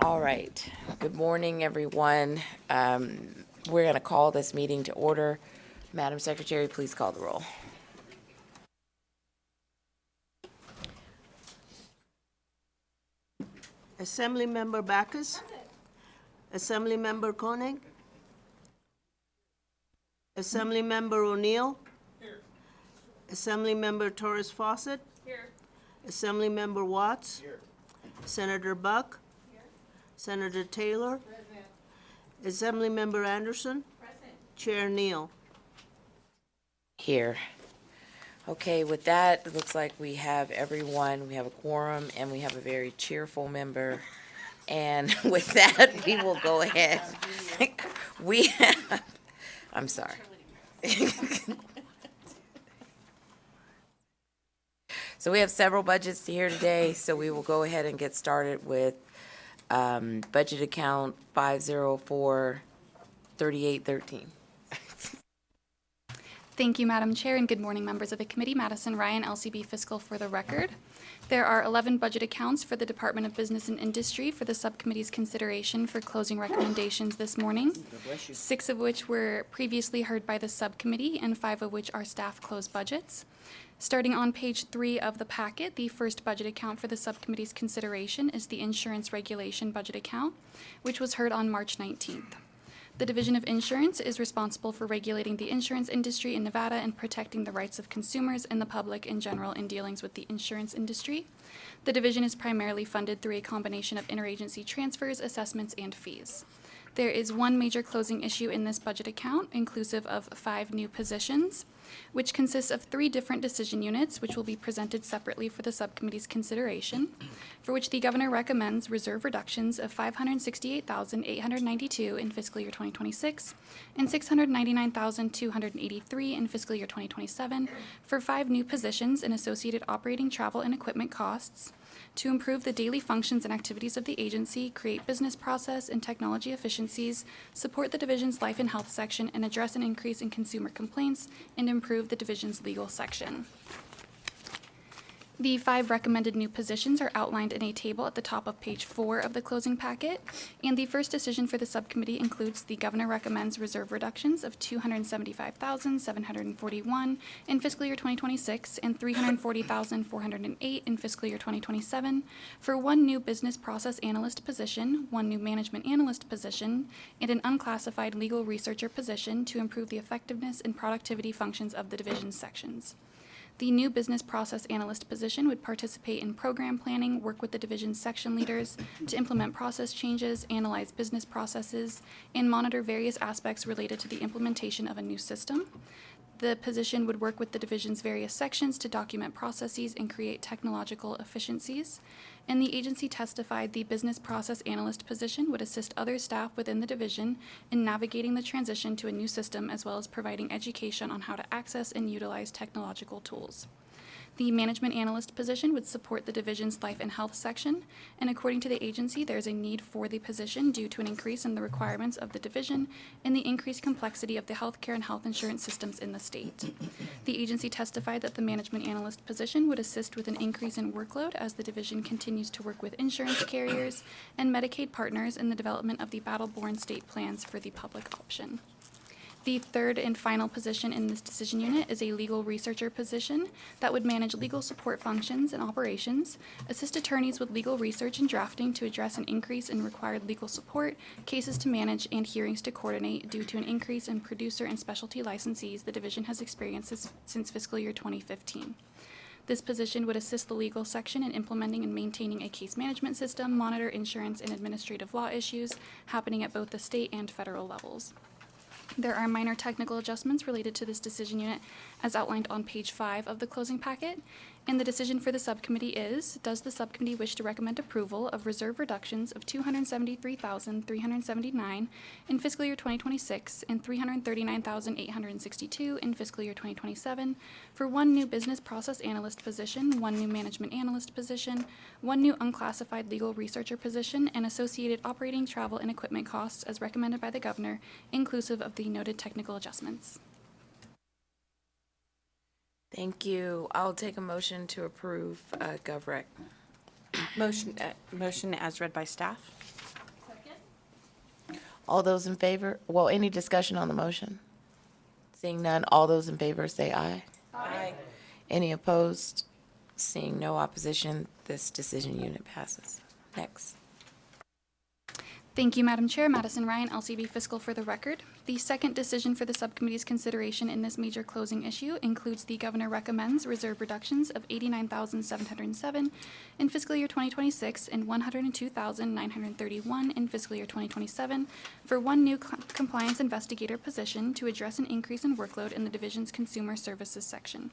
All right. Good morning, everyone. We're going to call this meeting to order. Madam Secretary, please call the roll. Assemblymember Backus. Assemblymember Koenig. Assemblymember O'Neill. Here. Assemblymember Torres Fawcett. Here. Assemblymember Watts. Here. Senator Buck. Here. Senator Taylor. Present. Assemblymember Anderson. Present. Chair Neal. Here. Okay, with that, it looks like we have everyone. We have a quorum, and we have a very cheerful member. And with that, we will go ahead. We have, I'm sorry. So we have several budgets to hear today, so we will go ahead and get started with budget account 504-3813. Thank you, Madam Chair, and good morning, members of the committee. Madison Ryan, LCB Fiscal for the record. There are 11 budget accounts for the Department of Business and Industry for the subcommittee's consideration for closing recommendations this morning, 6 of which were previously heard by the subcommittee and 5 of which are staff closed budgets. Starting on page 3 of the packet, the first budget account for the subcommittee's consideration is the Insurance Regulation Budget Account, which was heard on March 19th. The Division of Insurance is responsible for regulating the insurance industry in Nevada and protecting the rights of consumers and the public in general in dealings with the insurance industry. The division is primarily funded through a combination of interagency transfers, assessments, and fees. There is one major closing issue in this budget account, inclusive of 5 new positions, which consists of 3 different decision units, which will be presented separately for the subcommittee's consideration, for which the governor recommends reserve reductions of $568,892 in fiscal year 2026 and $699,283 in fiscal year 2027 for 5 new positions in associated operating, travel, and equipment costs to improve the daily functions and activities of the agency, create business process and technology efficiencies, support the division's life and health section, and address an increase in consumer complaints, and improve the division's legal section. The 5 recommended new positions are outlined in a table at the top of page 4 of the closing packet, and the first decision for the subcommittee includes the governor recommends reserve reductions of $275,741 in fiscal year 2026 and $340,408 in fiscal year 2027 for 1 new business process analyst position, 1 new management analyst position, and an unclassified legal researcher position to improve the effectiveness and productivity functions of the division's sections. The new business process analyst position would participate in program planning, work with the division's section leaders to implement process changes, analyze business processes, and monitor various aspects related to the implementation of a new system. The position would work with the division's various sections to document processes and create technological efficiencies. And the agency testified the business process analyst position would assist other staff within the division in navigating the transition to a new system, as well as providing education on how to access and utilize technological tools. The management analyst position would support the division's life and health section, and according to the agency, there is a need for the position due to an increase in the requirements of the division and the increased complexity of the healthcare and health insurance systems in the state. The agency testified that the management analyst position would assist with an increase in workload as the division continues to work with insurance carriers and Medicaid partners in the development of the battle-born state plans for the public option. The third and final position in this decision unit is a legal researcher position that would manage legal support functions and operations, assist attorneys with legal research and drafting to address an increase in required legal support, cases to manage, and hearings to coordinate due to an increase in producer and specialty licensees the division has experienced since fiscal year 2015. This position would assist the legal section in implementing and maintaining a case management system, monitor insurance and administrative law issues happening at both the state and federal levels. There are minor technical adjustments related to this decision unit as outlined on page 5 of the closing packet, and the decision for the subcommittee is, does the subcommittee wish to recommend approval of reserve reductions of $273,379 in fiscal year 2026 and $339,862 in fiscal year 2027 for 1 new business process analyst position, 1 new management analyst position, 1 new unclassified legal researcher position, and associated operating, travel, and equipment costs as recommended by the governor, inclusive of the noted technical adjustments. Thank you. I'll take a motion to approve GovRec. Motion as read by staff. All those in favor? Well, any discussion on the motion? Seeing none, all those in favor say aye. Aye. Any opposed? Seeing no opposition, this decision unit passes. Next. Thank you, Madam Chair. Madison Ryan, LCB Fiscal for the record. The second decision for the subcommittee's consideration in this major closing issue includes the governor recommends reserve reductions of $89,707 in fiscal year 2026 and $102,931 in fiscal year 2027 for one new compliance investigator position to address an increase in workload in the division's consumer services section.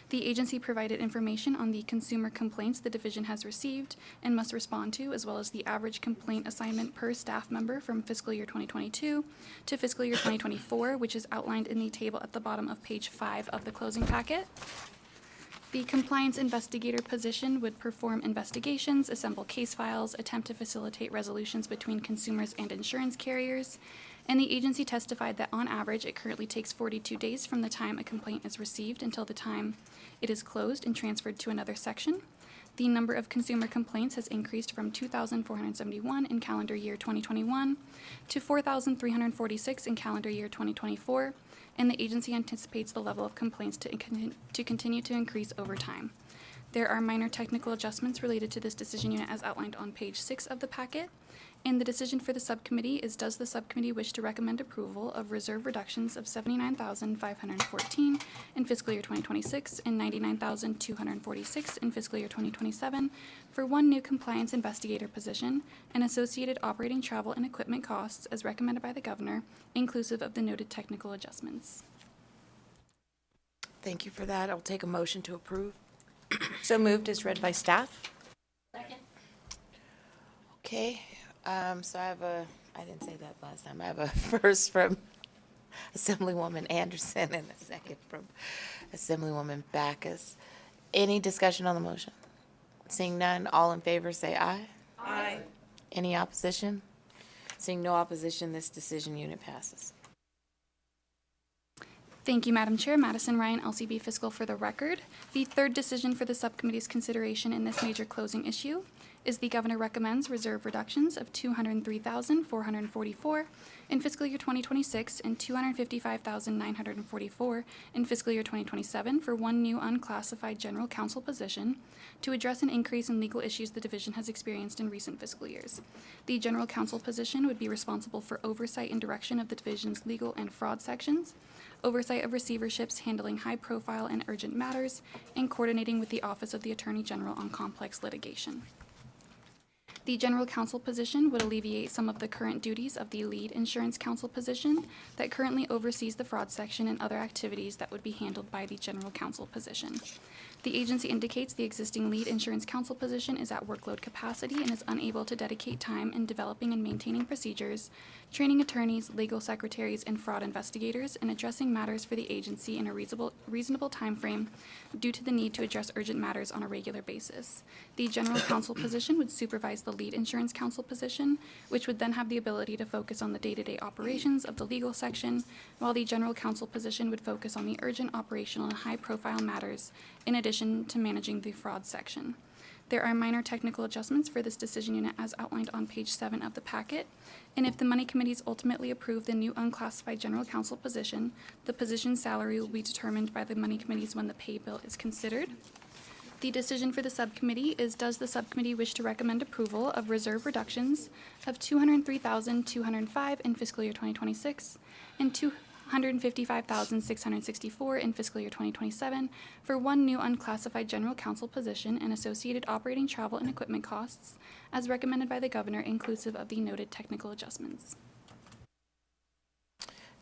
The agency provided information on the consumer complaints the division has received and must respond to, as well as the average complaint assignment per staff member from fiscal year 2022 to fiscal year 2024, which is outlined in the table at the bottom of page 5 of the closing packet. The compliance investigator position would perform investigations, assemble case files, attempt to facilitate resolutions between consumers and insurance carriers, and the agency testified that on average it currently takes 42 days from the time a complaint is received until the time it is closed and transferred to another section. The number of consumer complaints has increased from 2,471 in calendar year 2021 to 4,346 in calendar year 2024, and the agency anticipates the level of complaints to continue to increase over time. There are minor technical adjustments related to this decision unit as outlined on page 6 of the packet. And the decision for the subcommittee is, does the subcommittee wish to recommend approval of reserve reductions of $79,514 in fiscal year 2026 and $99,246 in fiscal year 2027 for one new compliance investigator position and associated operating travel and equipment costs as recommended by the governor, inclusive of the noted technical adjustments. Thank you for that. I'll take a motion to approve. So moved as read by staff. Okay, so I didn't say that last time. I have a first from Assemblywoman Anderson and a second from Assemblywoman Backus. Any discussion on the motion? Seeing none, all in favor say aye. Aye. Any opposition? Seeing no opposition, this decision unit passes. Thank you, Madam Chair. Madison Ryan, LCB Fiscal for the record. The third decision for the subcommittee's consideration in this major closing issue is the governor recommends reserve reductions of $203,444 in fiscal year 2026 and $255,944 in fiscal year 2027 for one new unclassified general counsel position to address an increase in legal issues the division has experienced in recent fiscal years. The general counsel position would be responsible for oversight and direction of the division's legal and fraud sections, oversight of receiverships handling high-profile and urgent matters, and coordinating with the Office of the Attorney General on complex litigation. The general counsel position would alleviate some of the current duties of the lead insurance counsel position that currently oversees the fraud section and other activities that would be handled by the general counsel position. The agency indicates the existing lead insurance counsel position is at workload capacity and is unable to dedicate time in developing and maintaining procedures, training attorneys, legal secretaries, and fraud investigators, and addressing matters for the agency in a reasonable time frame due to the need to address urgent matters on a regular basis. The general counsel position would supervise the lead insurance counsel position, which would then have the ability to focus on the day-to-day operations of the legal section, while the general counsel position would focus on the urgent operational and high-profile matters, in addition to managing the fraud section. There are minor technical adjustments for this decision unit as outlined on page 7 of the packet, and if the Money Committees ultimately approve the new unclassified general counsel position, the position's salary will be determined by the Money Committees when the pay bill is considered. The decision for the subcommittee is, does the subcommittee wish to recommend approval of reserve reductions of $203,205 in fiscal year 2026 and $155,664 in fiscal year 2027 for one new unclassified general counsel position and associated operating travel and equipment costs as recommended by the governor, inclusive of the noted technical adjustments.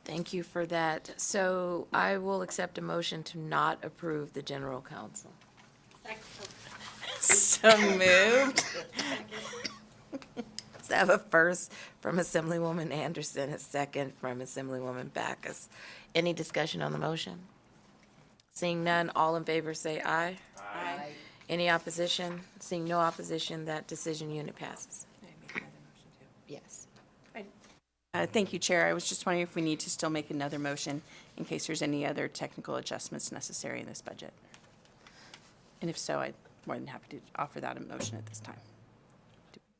Thank you for that. So I will accept a motion to not approve the general counsel. So moved. So I have a first from Assemblywoman Anderson, a second from Assemblywoman Backus. Any discussion on the motion? Seeing none, all in favor say aye. Aye. Any opposition? Seeing no opposition, that decision unit passes. Yes. Thank you, Chair. I was just wondering if we need to still make another motion in case there's any other technical adjustments necessary in this budget. And if so, I'm more than happy to offer that a motion at this time.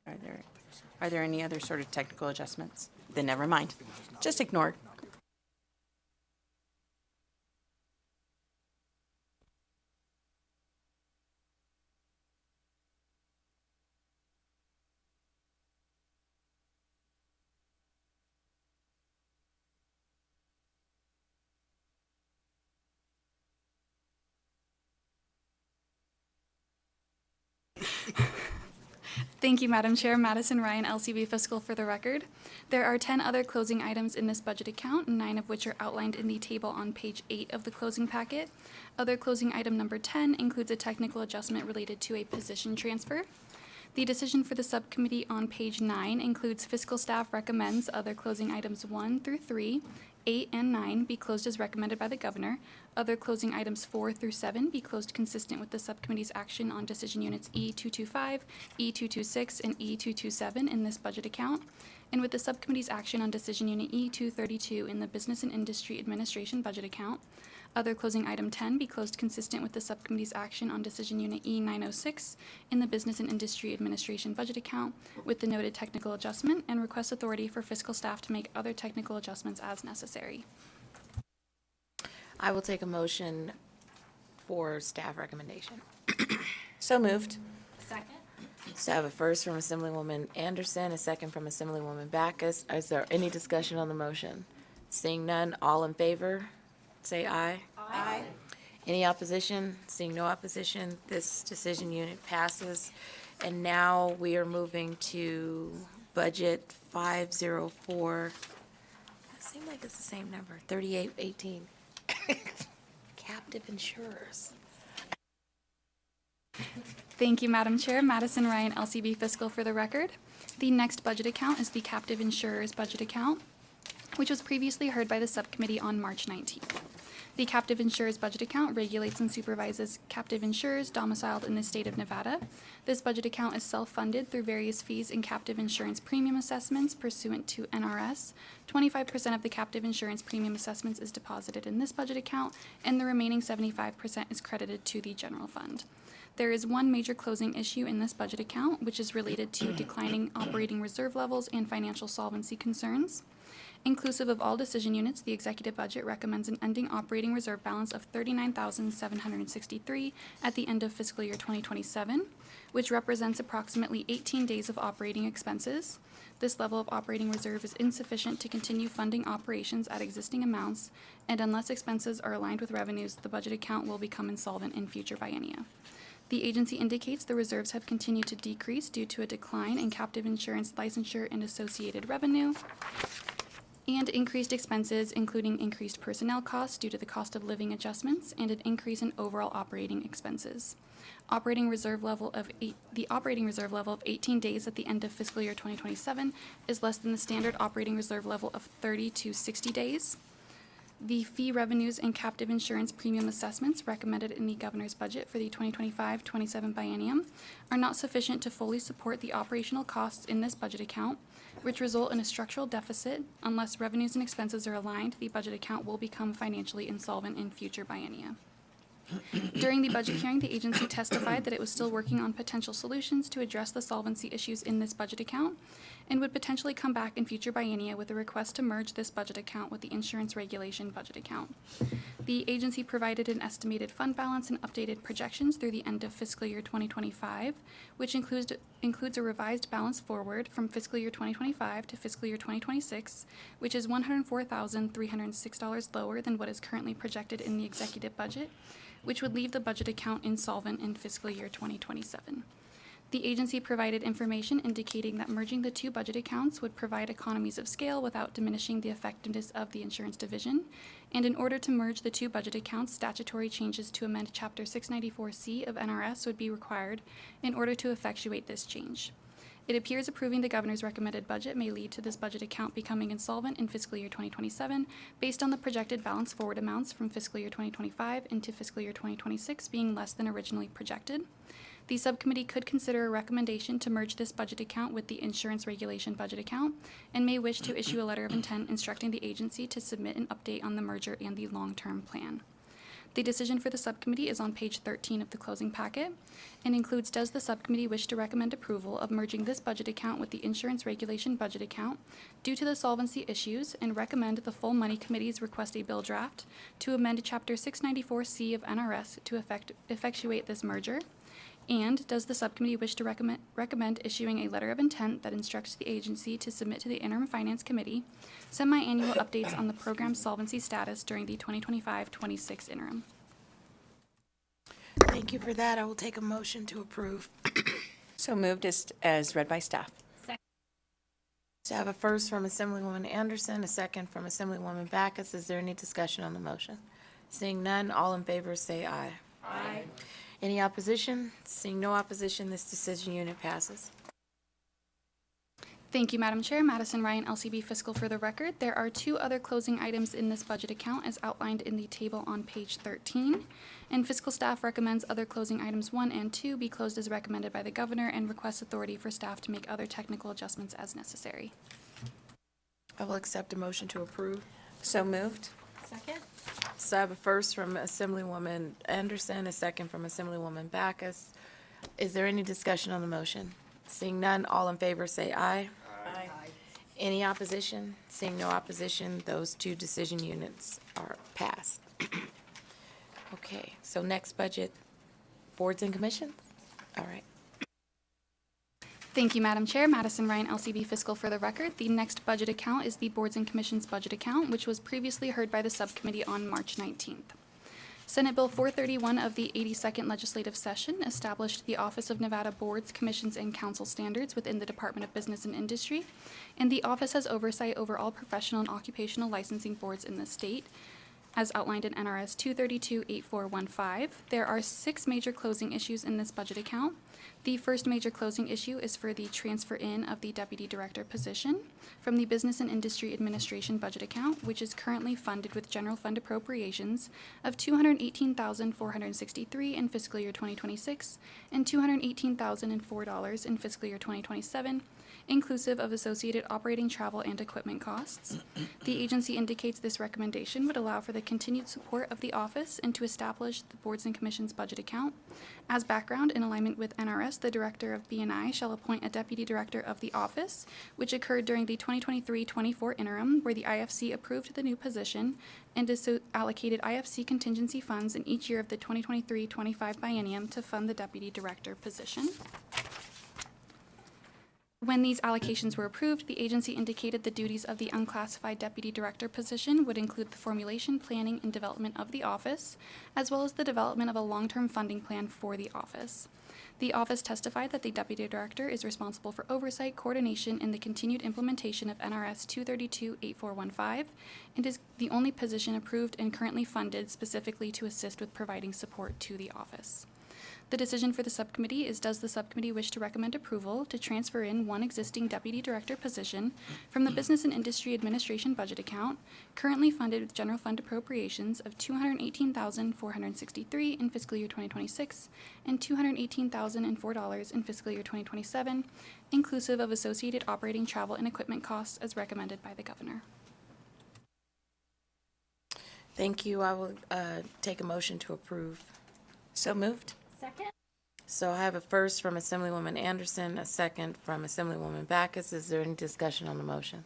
Are there any other sort of technical adjustments? Then never mind. Just ignore. Thank you, Madam Chair. Madison Ryan, LCB Fiscal for the record. There are 10 other closing items in this budget account, 9 of which are outlined in the table on page 8 of the closing packet. Other closing item number 10 includes a technical adjustment related to a position transfer. The decision for the subcommittee on page 9 includes fiscal staff recommends other closing items 1 through 3, 8 and 9 be closed as recommended by the governor. Other closing items 4 through 7 be closed consistent with the subcommittee's action on decision units E225, E226, and E227 in this budget account, and with the subcommittee's action on decision unit E232 in the Business and Industry Administration budget account. Other closing item 10 be closed consistent with the subcommittee's action on decision unit E906 in the Business and Industry Administration budget account with the noted technical adjustment, and request authority for fiscal staff to make other technical adjustments as necessary. I will take a motion for staff recommendation. So moved. So I have a first from Assemblywoman Anderson, a second from Assemblywoman Backus. Is there any discussion on the motion? Seeing none, all in favor, say aye. Aye. Any opposition? Seeing no opposition, this decision unit passes. And now we are moving to budget 504. That seems like it's the same number, 3818. Captive insurers. Thank you, Madam Chair. Madison Ryan, LCB Fiscal for the record. The next budget account is the Captive Insurers budget account, which was previously heard by the subcommittee on March 19th. The Captive Insurers budget account regulates and supervises captive insurers domiciled in the state of Nevada. This budget account is self-funded through various fees and captive insurance premium assessments pursuant to NRS. 25% of the captive insurance premium assessments is deposited in this budget account, and the remaining 75% is credited to the general fund. There is one major closing issue in this budget account, which is related to declining operating reserve levels and financial solvency concerns. Inclusive of all decision units, the executive budget recommends an ending operating reserve balance of $39,763 at the end of fiscal year 2027, which represents approximately 18 days of operating expenses. This level of operating reserve is insufficient to continue funding operations at existing amounts, and unless expenses are aligned with revenues, the budget account will become insolvent in future biennia. The agency indicates the reserves have continued to decrease due to a decline in captive insurance licensure and associated revenue, and increased expenses, including increased personnel costs due to the cost of living adjustments and an increase in overall operating expenses. The operating reserve level of 18 days at the end of fiscal year 2027 is less than the standard operating reserve level of 30 to 60 days. The fee revenues and captive insurance premium assessments recommended in the governor's budget for the 2025-27 biennium are not sufficient to fully support the operational costs in this budget account, which result in a structural deficit. Unless revenues and expenses are aligned, the budget account will become financially insolvent in future biennia. During the budget hearing, the agency testified that it was still working on potential solutions to address the solvency issues in this budget account and would potentially come back in future biennia with a request to merge this budget account with the insurance regulation budget account. The agency provided an estimated fund balance and updated projections through the end of fiscal year 2025, which includes a revised balance forward from fiscal year 2025 to fiscal year 2026, which is $104,306 lower than what is currently projected in the executive budget, which would leave the budget account insolvent in fiscal year 2027. The agency provided information indicating that merging the two budget accounts would provide economies of scale without diminishing the effectiveness of the insurance division, and in order to merge the two budget accounts, statutory changes to amend Chapter 694C of NRS would be required in order to effectuate this change. It appears approving the governor's recommended budget may lead to this budget account becoming insolvent in fiscal year 2027 based on the projected balance forward amounts from fiscal year 2025 into fiscal year 2026 being less than originally projected. The subcommittee could consider a recommendation to merge this budget account with the insurance regulation budget account and may wish to issue a letter of intent instructing the agency to submit an update on the merger and the long-term plan. The decision for the subcommittee is on page 13 of the closing packet and includes, does the subcommittee wish to recommend approval of merging this budget account with the insurance regulation budget account due to the solvency issues, and recommend the full money committees request a bill draft to amend Chapter 694C of NRS to effectuate this merger? And does the subcommittee wish to recommend issuing a letter of intent that instructs the agency to submit to the Interim Finance Committee semi-annual updates on the program's solvency status during the 2025-26 interim? Thank you for that. I will take a motion to approve. So moved as read by staff. So I have a first from Assemblywoman Anderson, a second from Assemblywoman Backus. Is there any discussion on the motion? Seeing none, all in favor say aye. Aye. Any opposition? Seeing no opposition, this decision unit passes. Thank you, Madam Chair. Madison Ryan, LCB Fiscal for the record. There are two other closing items in this budget account as outlined in the table on page 13. And fiscal staff recommends other closing items 1 and 2 be closed as recommended by the governor and requests authority for staff to make other technical adjustments as necessary. I will accept a motion to approve. So moved. Second. So I have a first from Assemblywoman Anderson, a second from Assemblywoman Backus. Is there any discussion on the motion? Seeing none, all in favor say aye. Aye. Any opposition? Seeing no opposition, those two decision units are passed. Okay, so next budget, boards and commissions? All right. Thank you, Madam Chair. Madison Ryan, LCB Fiscal for the record. The next budget account is the Boards and Commissions budget account, which was previously heard by the subcommittee on March 19th. Senate Bill 431 of the 82nd Legislative Session established the Office of Nevada Boards, Commissions, and Council Standards within the Department of Business and Industry, and the office has oversight over all professional and occupational licensing boards in the state, as outlined in NRS 232-8415. There are 6 major closing issues in this budget account. The first major closing issue is for the transfer in of the Deputy Director position from the Business and Industry Administration budget account, which is currently funded with general fund appropriations of $218,463 in fiscal year 2026 and $218,004 in fiscal year 2027, inclusive of associated operating, travel, and equipment costs. The agency indicates this recommendation would allow for the continued support of the office and to establish the Boards and Commissions budget account. As background, in alignment with NRS, the Director of B&I shall appoint a Deputy Director of the office, which occurred during the 2023-24 interim, where the IFC approved the new position and allocated IFC contingency funds in each year of the 2023-25 biennium to fund the Deputy Director position. When these allocations were approved, the agency indicated the duties of the unclassified Deputy Director position would include the formulation, planning, and development of the office, as well as the development of a long-term funding plan for the office. The office testified that the Deputy Director is responsible for oversight, coordination, and the continued implementation of NRS 232-8415, and is the only position approved and currently funded specifically to assist with providing support to the office. The decision for the subcommittee is, does the subcommittee wish to recommend approval to transfer in one existing Deputy Director position from the Business and Industry Administration budget account, currently funded with general fund appropriations of $218,463 in fiscal year 2026 and $218,004 in fiscal year 2027, inclusive of associated operating, travel, and equipment costs as recommended by the governor. Thank you. I will take a motion to approve. So moved. So I have a first from Assemblywoman Anderson, a second from Assemblywoman Backus. Is there any discussion on the motion?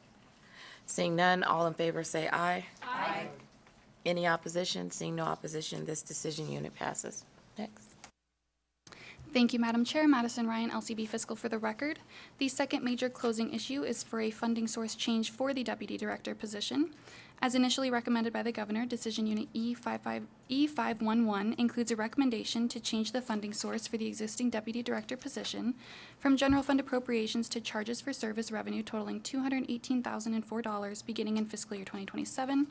Seeing none, all in favor say aye. Aye. Any opposition? Seeing no opposition, this decision unit passes. Next. Thank you, Madam Chair. Madison Ryan, LCB Fiscal for the record. The second major closing issue is for a funding source change for the Deputy Director position. As initially recommended by the Governor, Decision Unit E511 includes a recommendation to change the funding source for the existing Deputy Director position from general fund appropriations to charges for service revenue totaling $218,004 beginning in fiscal year 2027.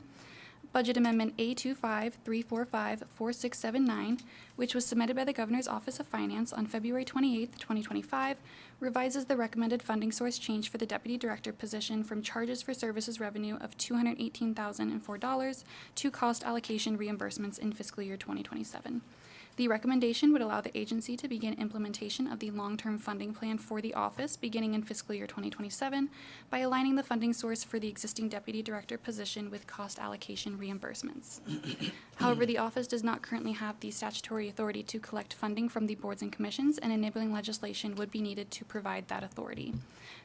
Budget Amendment A25-345-4679, which was submitted by the Governor's Office of Finance on February 28, 2025, revises the recommended funding source change for the Deputy Director position from charges for services revenue of $218,004 to cost allocation reimbursements in fiscal year 2027. The recommendation would allow the agency to begin implementation of the long-term funding plan for the office beginning in fiscal year 2027 by aligning the funding source for the existing deputy director position with cost allocation reimbursements. However, the office does not currently have the statutory authority to collect funding from the boards and commissions, and enabling legislation would be needed to provide that authority.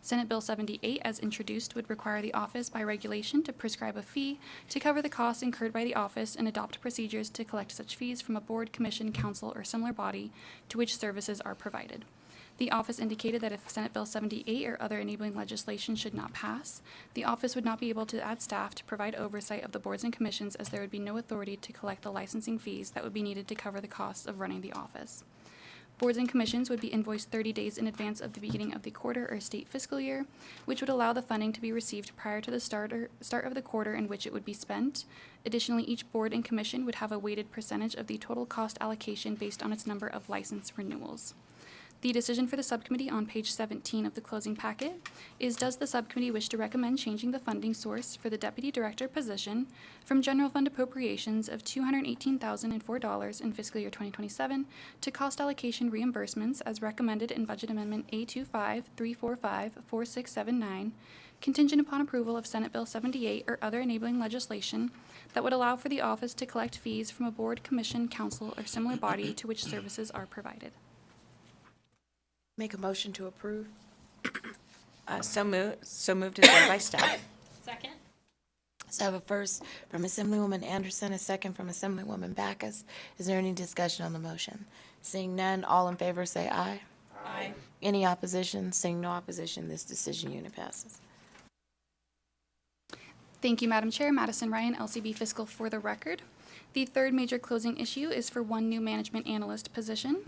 Senate Bill 78, as introduced, would require the office by regulation to prescribe a fee to cover the costs incurred by the office and adopt procedures to collect such fees from a board, commission, council, or similar body to which services are provided. The office indicated that if Senate Bill 78 or other enabling legislation should not pass, the office would not be able to add staff to provide oversight of the boards and commissions, as there would be no authority to collect the licensing fees that would be needed to cover the costs of running the office. Boards and commissions would be invoiced 30 days in advance of the beginning of the quarter or state fiscal year, which would allow the funding to be received prior to the start of the quarter in which it would be spent. Additionally, each board and commission would have a weighted percentage of the total cost allocation based on its number of license renewals. The decision for the subcommittee on page 17 of the closing packet is, does the subcommittee wish to recommend changing the funding source for the deputy director position from general fund appropriations of $218,004 in fiscal year 2027 to cost allocation reimbursements as recommended in Budget Amendment A25-345-4679, contingent upon approval of Senate Bill 78 or other enabling legislation that would allow for the office to collect fees from a board, commission, council, or similar body to which services are provided? Make a motion to approve. So moved as read by staff. Second? So I have a first from Assemblywoman Anderson, a second from Assemblywoman Backus. Is there any discussion on the motion? Seeing none, all in favor say aye. Aye. Any opposition? Seeing no opposition, this decision unit passes. Thank you, Madam Chair. Madison Ryan, LCB Fiscal, for the record. The third major closing issue is for one new management analyst position,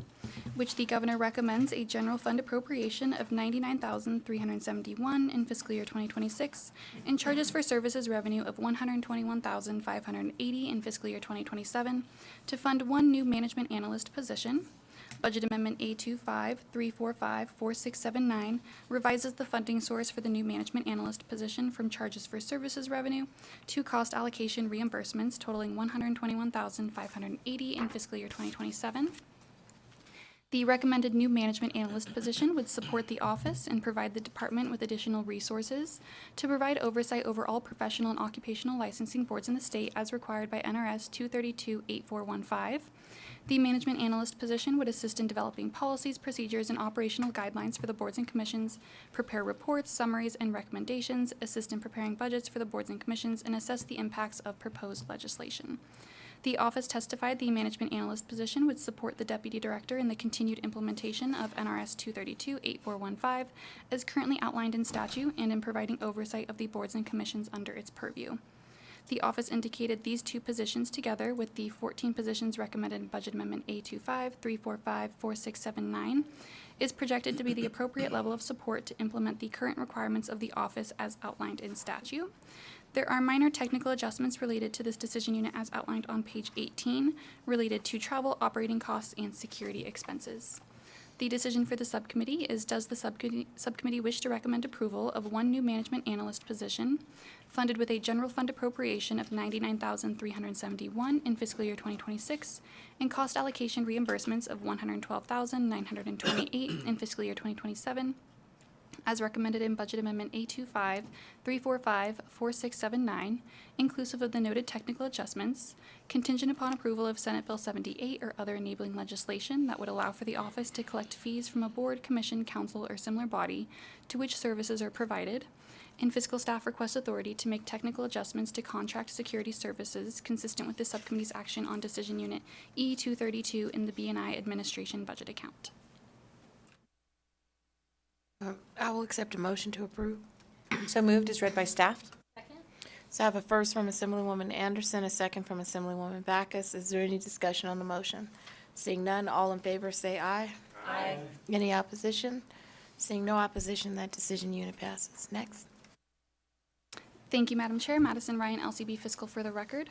which the governor recommends a general fund appropriation of $99,371 in fiscal year 2026 and charges for services revenue of $121,580 in fiscal year 2027 to fund one new management analyst position. Budget Amendment A25-345-4679 revises the funding source for the new management analyst position from charges for services revenue to cost allocation reimbursements totaling $121,580 in fiscal year 2027. The recommended new management analyst position would support the office and provide the department with additional resources to provide oversight over all professional and occupational licensing boards in the state as required by NRS 232-8415. The management analyst position would assist in developing policies, procedures, and operational guidelines for the boards and commissions, prepare reports, summaries, and recommendations, assist in preparing budgets for the boards and commissions, and assess the impacts of proposed legislation. The office testified the management analyst position would support the deputy director in the continued implementation of NRS 232-8415 as currently outlined in statute and in providing oversight of the boards and commissions under its purview. The office indicated these two positions together with the 14 positions recommended in Budget Amendment A25-345-4679 is projected to be the appropriate level of support to implement the current requirements of the office as outlined in statute. There are minor technical adjustments related to this decision unit as outlined on page 18, related to travel, operating costs, and security expenses. The decision for the subcommittee is, does the subcommittee wish to recommend approval of one new management analyst position funded with a general fund appropriation of $99,371 in fiscal year 2026 and cost allocation reimbursements of $112,928 in fiscal year 2027, as recommended in Budget Amendment A25-345-4679, inclusive of the noted technical adjustments, contingent upon approval of Senate Bill 78 or other enabling legislation that would allow for the office to collect fees from a board, commission, council, or similar body to which services are provided, and fiscal staff request authority to make technical adjustments to contract security services consistent with the subcommittee's action on Decision Unit E232 in the B&I Administration budget account. I will accept a motion to approve. So moved as read by staff. Second? So I have a first from Assemblywoman Anderson, a second from Assemblywoman Backus. Is there any discussion on the motion? Seeing none, all in favor say aye. Aye. Any opposition? Seeing no opposition, that decision unit passes. Next. Thank you, Madam Chair. Madison Ryan, LCB Fiscal, for the record.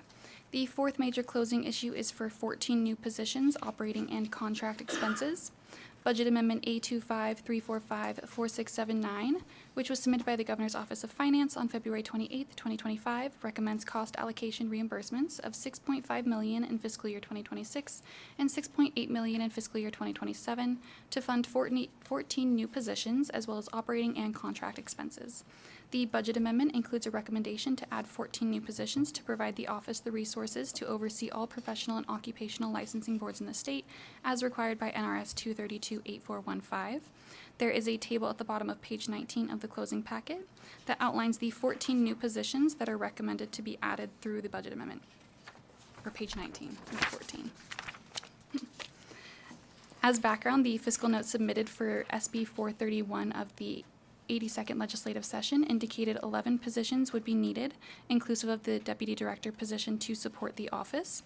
The fourth major closing issue is for 14 new positions, operating and contract expenses. Budget Amendment A25-345-4679, which was submitted by the Governor's Office of Finance on February 28, 2025, recommends cost allocation reimbursements of $6.5 million in fiscal year 2026 and $6.8 million in fiscal year 2027 to fund 14 new positions, as well as operating and contract expenses. The budget amendment includes a recommendation to add 14 new positions to provide the office the resources to oversee all professional and occupational licensing boards in the state, as required by NRS 232-8415. There is a table at the bottom of page 19 of the closing packet that outlines the 14 new positions that are recommended to be added through the budget amendment, or page 19, not 14. As background, the fiscal note submitted for SB 431 of the 82nd legislative session indicated 11 positions would be needed, inclusive of the deputy director position, to support the office.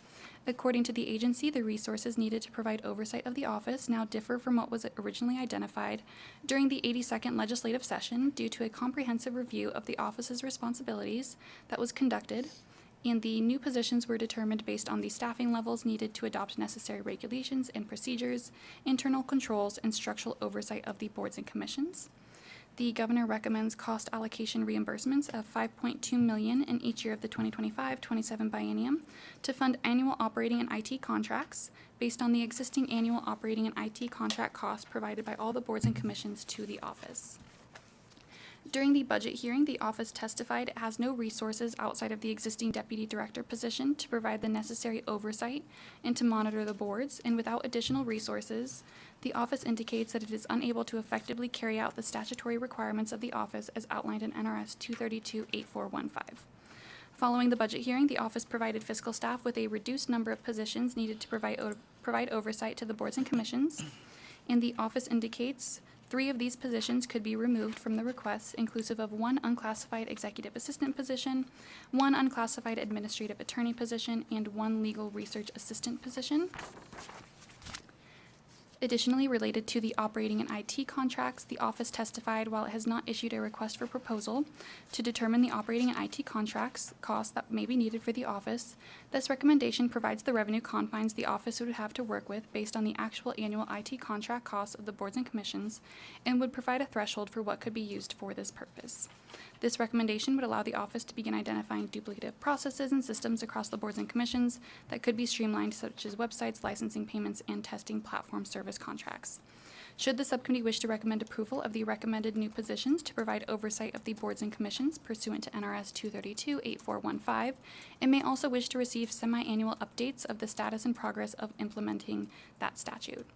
According to the agency, the resources needed to provide oversight of the office now differ from what was originally identified during the 82nd legislative session due to a comprehensive review of the office's responsibilities that was conducted, and the new positions were determined based on the staffing levels needed to adopt necessary regulations and procedures, internal controls, and structural oversight of the boards and commissions. The governor recommends cost allocation reimbursements of $5.2 million in each year of the 2025-27 biennium to fund annual operating and IT contracts based on the existing annual operating and IT contract costs provided by all the boards and commissions to the office. During the budget hearing, the office testified it has no resources outside of the existing deputy director position to provide the necessary oversight and to monitor the boards, and without additional resources, the office indicates that it is unable to effectively carry out the statutory requirements of the office as outlined in NRS 232-8415. Following the budget hearing, the office provided fiscal staff with a reduced number of positions needed to provide oversight to the boards and commissions, and the office indicates 3 of these positions could be removed from the requests, inclusive of 1 unclassified executive assistant position, 1 unclassified administrative attorney position, and 1 legal research assistant position. Additionally, related to the operating and IT contracts, the office testified while it has not issued a request for proposal to determine the operating and IT contracts costs that may be needed for the office, this recommendation provides the revenue confines the office would have to work with based on the actual annual IT contract costs of the boards and commissions, and would provide a threshold for what could be used for this purpose. This recommendation would allow the office to begin identifying duplicative processes and systems across the boards and commissions that could be streamlined, such as websites, licensing payments, and testing platform service contracts. Should the subcommittee wish to recommend approval of the recommended new positions to provide oversight of the boards and commissions pursuant to NRS 232-8415, it may also wish to receive semi-annual updates of the status and progress of implementing that statute.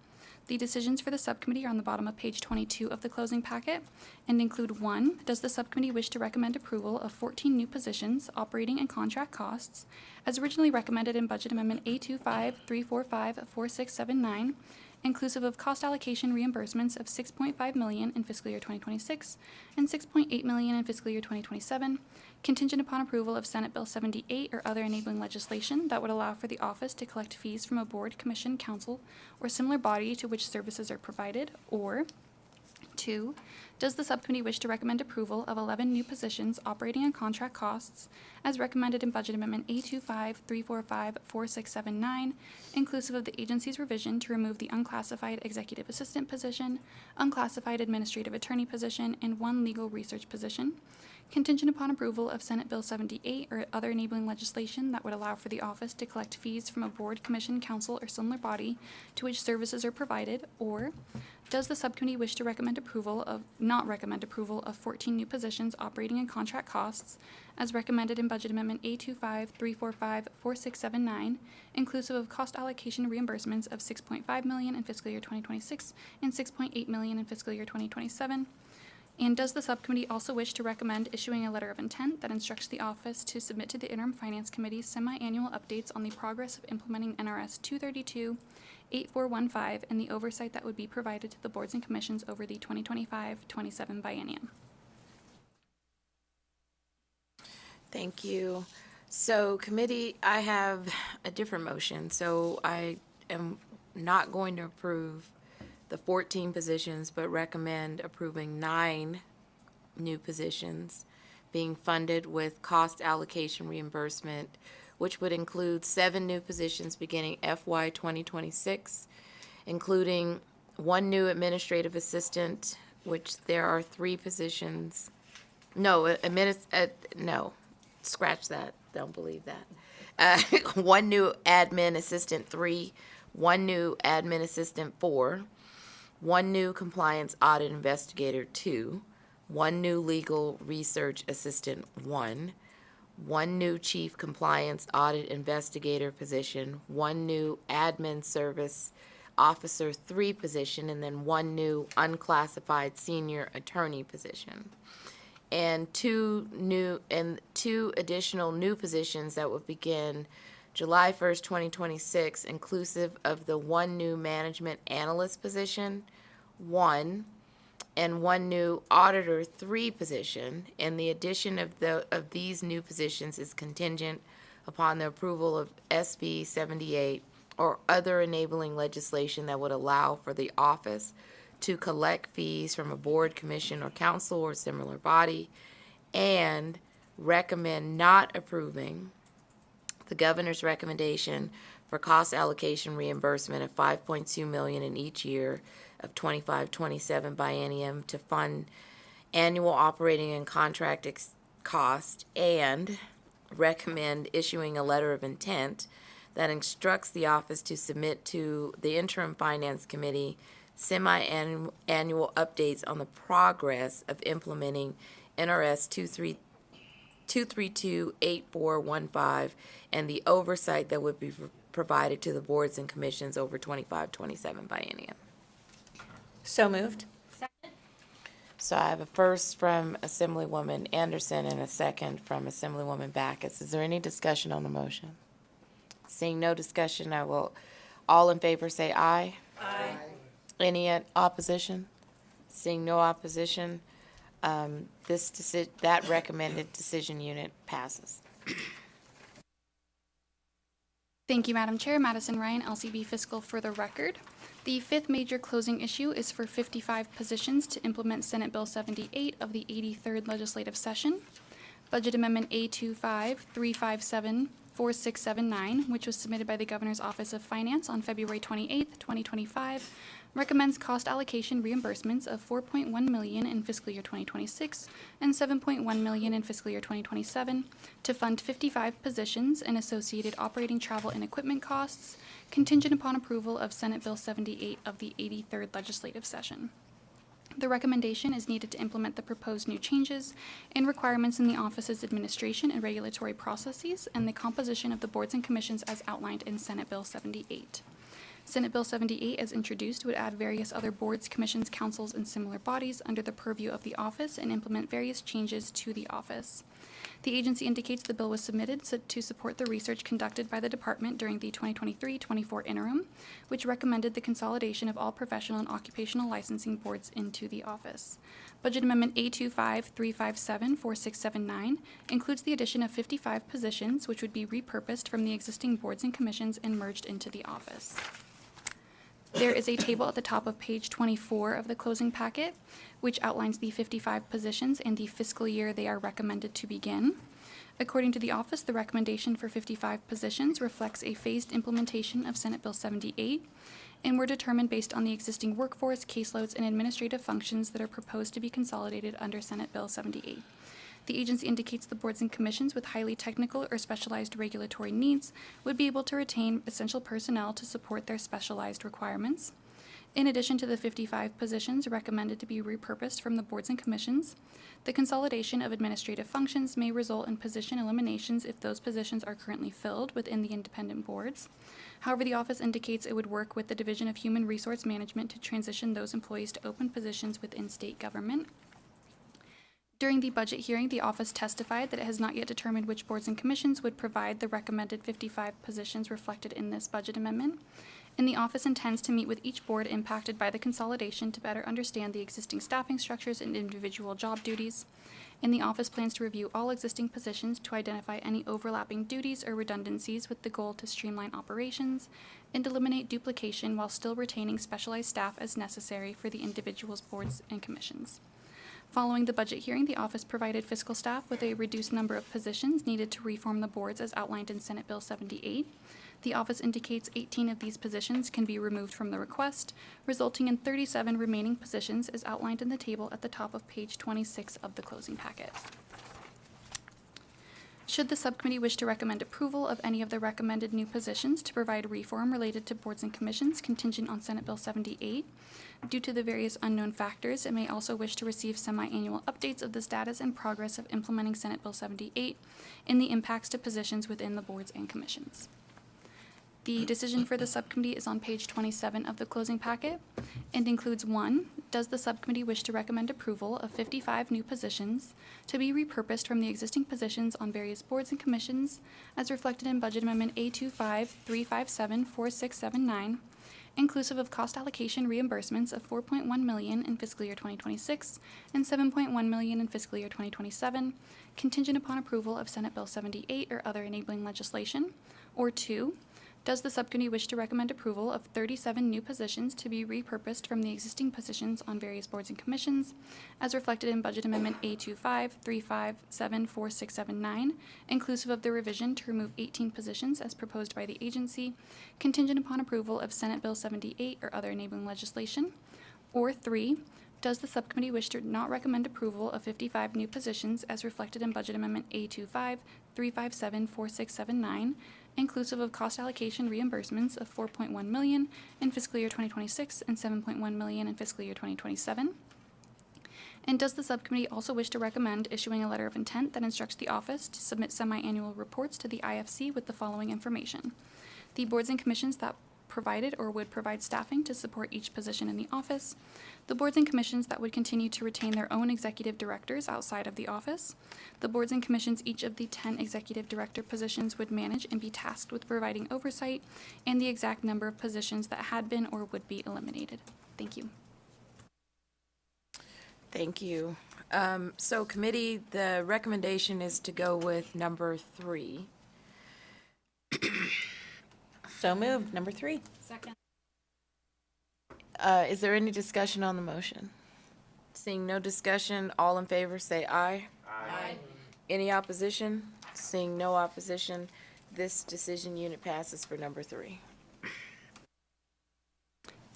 The decisions for the subcommittee are on the bottom of page 22 of the closing packet and include 1. Does the subcommittee wish to recommend approval of 14 new positions, operating and contract costs, as originally recommended in Budget Amendment A25-345-4679, inclusive of cost allocation reimbursements of $6.5 million in fiscal year 2026 and $6.8 million in fiscal year 2027, contingent upon approval of Senate Bill 78 or other enabling legislation that would allow for the office to collect fees from a board, commission, council, or similar body to which services are provided, or 2. Does the subcommittee wish to recommend approval of 11 new positions, operating and contract costs, as recommended in Budget Amendment A25-345-4679, inclusive of the agency's revision to remove the unclassified executive assistant position, unclassified administrative attorney position, and 1 legal research position, contingent upon approval of Senate Bill 78 or other enabling legislation that would allow for the office to collect fees from a board, commission, council, or similar body to which services are provided, or does the subcommittee wish to not recommend approval of 14 new positions, operating and contract costs, as recommended in Budget Amendment A25-345-4679, inclusive of cost allocation reimbursements of $6.5 million in fiscal year 2026 and $6.8 million in fiscal year 2027? And does the subcommittee also wish to recommend issuing a letter of intent that instructs the office to submit to the Interim Finance Committee semi-annual updates on the progress of implementing NRS 232-8415 and the oversight that would be provided to the boards and commissions over the 2025-27 biennium? Thank you. So committee, I have a different motion. So I am not going to approve the 14 positions, but recommend approving 9 new positions being funded with cost allocation reimbursement, which would include 7 new positions beginning FY 2026, including one new administrative assistant, which there are 3 positions. No, no, scratch that, don't believe that. One new admin assistant, 3, one new admin assistant, 4, one new compliance audit investigator, 2, one new legal research assistant, 1, one new chief compliance audit investigator position, one new admin service officer 3 position, and then one new unclassified senior attorney position. And 2 additional new positions that would begin July 1st, 2026, inclusive of the one new management analyst position, 1, and one new auditor 3 position. And the addition of these new positions is contingent upon the approval of SB 78 or other enabling legislation that would allow for the office to collect fees from a board, commission, or council or similar body, and recommend not approving the governor's recommendation for cost allocation reimbursement of $5.2 million in each year of 25-27 biennium to fund annual operating and contract cost, and recommend issuing a letter of intent that instructs the office to submit to the interim finance committee semi-annual updates on the progress of implementing NRS 2328415 and the oversight that would be provided to the boards and commissions over 25-27 biennium. So moved. So I have a first from Assemblywoman Anderson and a second from Assemblywoman Backus. Is there any discussion on the motion? Seeing no discussion, all in favor say aye. Aye. Any opposition? Seeing no opposition, that recommended decision unit passes. Thank you, Madam Chair. Madison Ryan, LCB Fiscal, for the record. The 5th major closing issue is for 55 positions to implement Senate Bill 78 of the 83rd Legislative Session. Budget Amendment A25-357-4679, which was submitted by the Governor's Office of Finance on February 28, 2025, recommends cost allocation reimbursements of $4.1 million in fiscal year 2026 and $7.1 million in fiscal year 2027 to fund 55 positions and associated operating travel and equipment costs, contingent upon approval of Senate Bill 78 of the 83rd Legislative Session. The recommendation is needed to implement the proposed new changes and requirements in the office's administration and regulatory processes and the composition of the boards and commissions as outlined in Senate Bill 78. Senate Bill 78, as introduced, would add various other boards, commissions, councils, and similar bodies under the purview of the office and implement various changes to the office. The agency indicates the bill was submitted to support the research conducted by the department during the 2023-24 interim, which recommended the consolidation of all professional and occupational licensing boards into the office. Budget Amendment A25-357-4679 includes the addition of 55 positions, which would be repurposed from the existing boards and commissions and merged into the office. There is a table at the top of page 24 of the closing packet, which outlines the 55 positions and the fiscal year they are recommended to begin. According to the office, the recommendation for 55 positions reflects a phased implementation of Senate Bill 78 and were determined based on the existing workforce, caseloads, and administrative functions that are proposed to be consolidated under Senate Bill 78. The agency indicates the boards and commissions with highly technical or specialized regulatory needs would be able to retain essential personnel to support their specialized requirements. In addition to the 55 positions recommended to be repurposed from the boards and commissions, the consolidation of administrative functions may result in position eliminations if those positions are currently filled within the independent boards. However, the office indicates it would work with the Division of Human Resource Management to transition those employees to open positions within state government. During the budget hearing, the office testified that it has not yet determined which boards and commissions would provide the recommended 55 positions reflected in this budget amendment, and the office intends to meet with each board impacted by the consolidation to better understand the existing staffing structures and individual job duties. And the office plans to review all existing positions to identify any overlapping duties or redundancies with the goal to streamline operations and eliminate duplication while still retaining specialized staff as necessary for the individual's boards and commissions. Following the budget hearing, the office provided fiscal staff with a reduced number of positions needed to reform the boards as outlined in Senate Bill 78. The office indicates 18 of these positions can be removed from the request, resulting in 37 remaining positions as outlined in the table at the top of page 26 of the closing packet. Should the subcommittee wish to recommend approval of any of the recommended new positions to provide reform related to boards and commissions contingent on Senate Bill 78, due to the various unknown factors, it may also wish to receive semi-annual updates of the status and progress of implementing Senate Bill 78 and the impacts to positions within the boards and commissions. The decision for the subcommittee is on page 27 of the closing packet and includes 1, does the subcommittee wish to recommend approval of 55 new positions to be repurposed from the existing positions on various boards and commissions as reflected in Budget Amendment A25-357-4679, inclusive of cost allocation reimbursements of $4.1 million in fiscal year 2026 and $7.1 million in fiscal year 2027, contingent upon approval of Senate Bill 78 or other enabling legislation, or 2, does the subcommittee wish to recommend approval of 37 new positions to be repurposed from the existing positions on various boards and commissions, as reflected in Budget Amendment A25-357-4679, inclusive of the revision to remove 18 positions as proposed by the agency, contingent upon approval of Senate Bill 78 or other enabling legislation, or 3, does the subcommittee wish to not recommend approval of 55 new positions as reflected in Budget Amendment A25-357-4679, inclusive of cost allocation reimbursements of $4.1 million in fiscal year 2026 and $7.1 million in fiscal year 2027? And does the subcommittee also wish to recommend issuing a letter of intent that instructs the office to submit semi-annual reports to the IFC with the following information: the boards and commissions that provided or would provide staffing to support each position in the office, the boards and commissions that would continue to retain their own executive directors outside of the office, the boards and commissions each of the 10 executive director positions would manage and be tasked with providing oversight, and the exact number of positions that had been or would be eliminated. Thank you. Thank you. So committee, the recommendation is to go with number 3. So moved. Number 3. Second. Is there any discussion on the motion? Seeing no discussion, all in favor say aye. Aye. Any opposition? Seeing no opposition, this decision unit passes for number 3.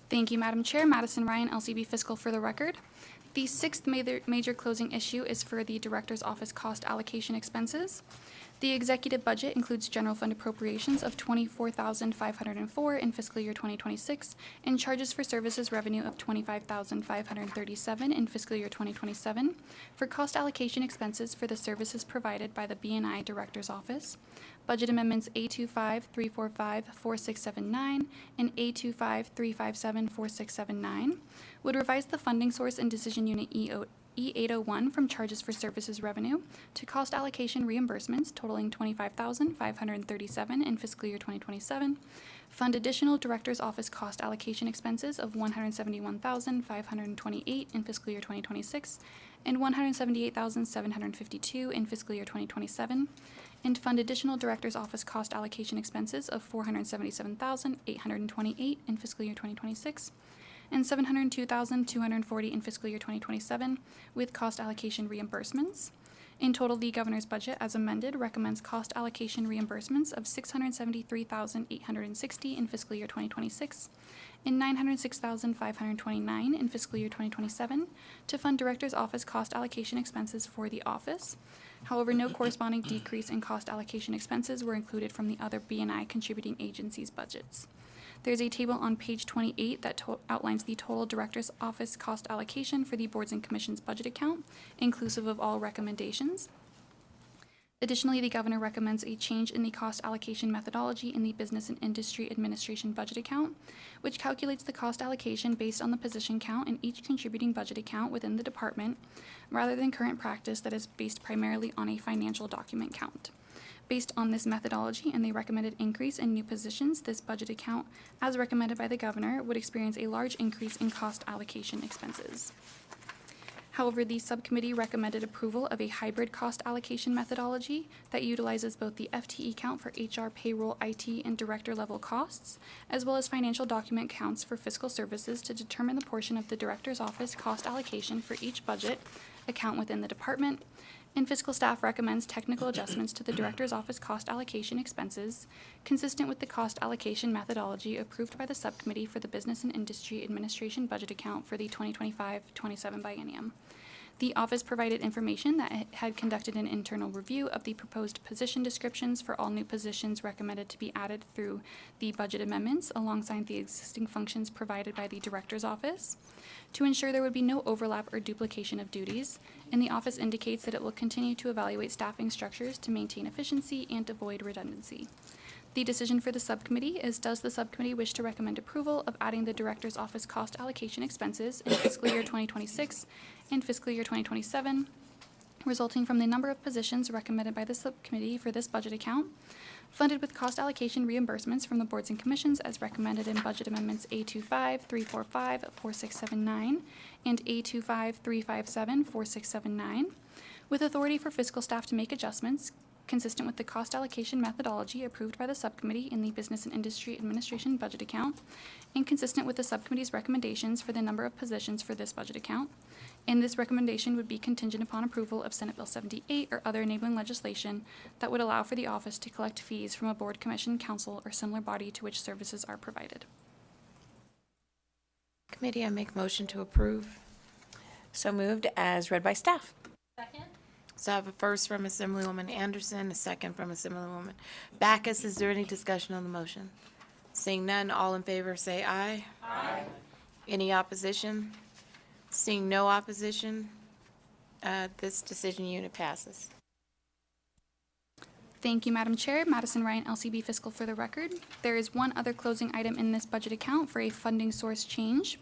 Thank you, Madam Chair. Madison Ryan, LCB Fiscal for the record. The sixth major closing issue is for the Director's Office cost allocation expenses. The executive budget includes general fund appropriations of $24,504 in fiscal year 2026 and charges for services revenue of $25,537 in fiscal year 2027 for cost allocation expenses for the services provided by the B&I Director's Office. Budget amendments A25-345-4679 and A25-357-4679 would revise the funding source in Decision Unit E801 from charges for services revenue to cost allocation reimbursements totaling $25,537 in fiscal year 2027, fund additional Director's Office cost allocation expenses of $171,528 in fiscal year 2026 and $178,752 in fiscal year 2027, and fund additional Director's Office cost allocation expenses of $477,828 in fiscal year 2026 and $702,240 in fiscal year 2027 with cost allocation reimbursements. In total, the governor's budget as amended recommends cost allocation reimbursements of $673,860 in fiscal year 2026 and $906,529 in fiscal year 2027 to fund Director's Office cost allocation expenses for the office. However, no corresponding decrease in cost allocation expenses were included from the other B&I contributing agencies' budgets. There's a table on page 28 that outlines the total Director's Office cost allocation for the Boards and Commissions budget account, inclusive of all recommendations. Additionally, the governor recommends a change in the cost allocation methodology in the Business and Industry Administration budget account, which calculates the cost allocation based on the position count in each contributing budget account within the department, rather than current practice that is based primarily on a financial document count. Based on this methodology and the recommended increase in new positions, this budget account, as recommended by the governor, would experience a large increase in cost allocation expenses. However, the subcommittee recommended approval of a hybrid cost allocation methodology that utilizes both the FTE count for HR, payroll, IT, and director level costs, as well as financial document counts for fiscal services to determine the portion of the Director's Office cost allocation for each budget account within the department, and fiscal staff recommends technical adjustments to the Director's Office cost allocation expenses consistent with the cost allocation methodology approved by the Subcommittee for the Business and Industry Administration budget account for the 2025-27 biennium. The office provided information that it had conducted an internal review of the proposed position descriptions for all new positions recommended to be added through the budget amendments alongside the existing functions provided by the Director's Office to ensure there would be no overlap or duplication of duties, and the office indicates that it will continue to evaluate staffing structures to maintain efficiency and avoid redundancy. The decision for the subcommittee is, does the subcommittee wish to recommend approval of adding the Director's Office cost allocation expenses in fiscal year 2026 and fiscal year 2027, resulting from the number of positions recommended by the subcommittee for this budget account, funded with cost allocation reimbursements from the boards and commissions as recommended in Budget Amendments A25, 345, 4679, and A25, 357, 4679, with authority for fiscal staff to make adjustments consistent with the cost allocation methodology approved by the subcommittee in the Business and Industry Administration budget account, and consistent with the subcommittee's recommendations for the number of positions for this budget account. And this recommendation would be contingent upon approval of Senate Bill 78 or other enabling legislation that would allow for the office to collect fees from a board, commission, council, or similar body to which services are provided. Committee, I make motion to approve. So moved as read by staff. So I have a first from Assemblywoman Anderson, a second from Assemblywoman Backus. Is there any discussion on the motion? Seeing none, all in favor say aye. Aye. Any opposition? Seeing no opposition, this decision unit passes. Thank you, Madam Chair. Madison Ryan, LCB Fiscal for the record. There is one other closing item in this budget account for a funding source change.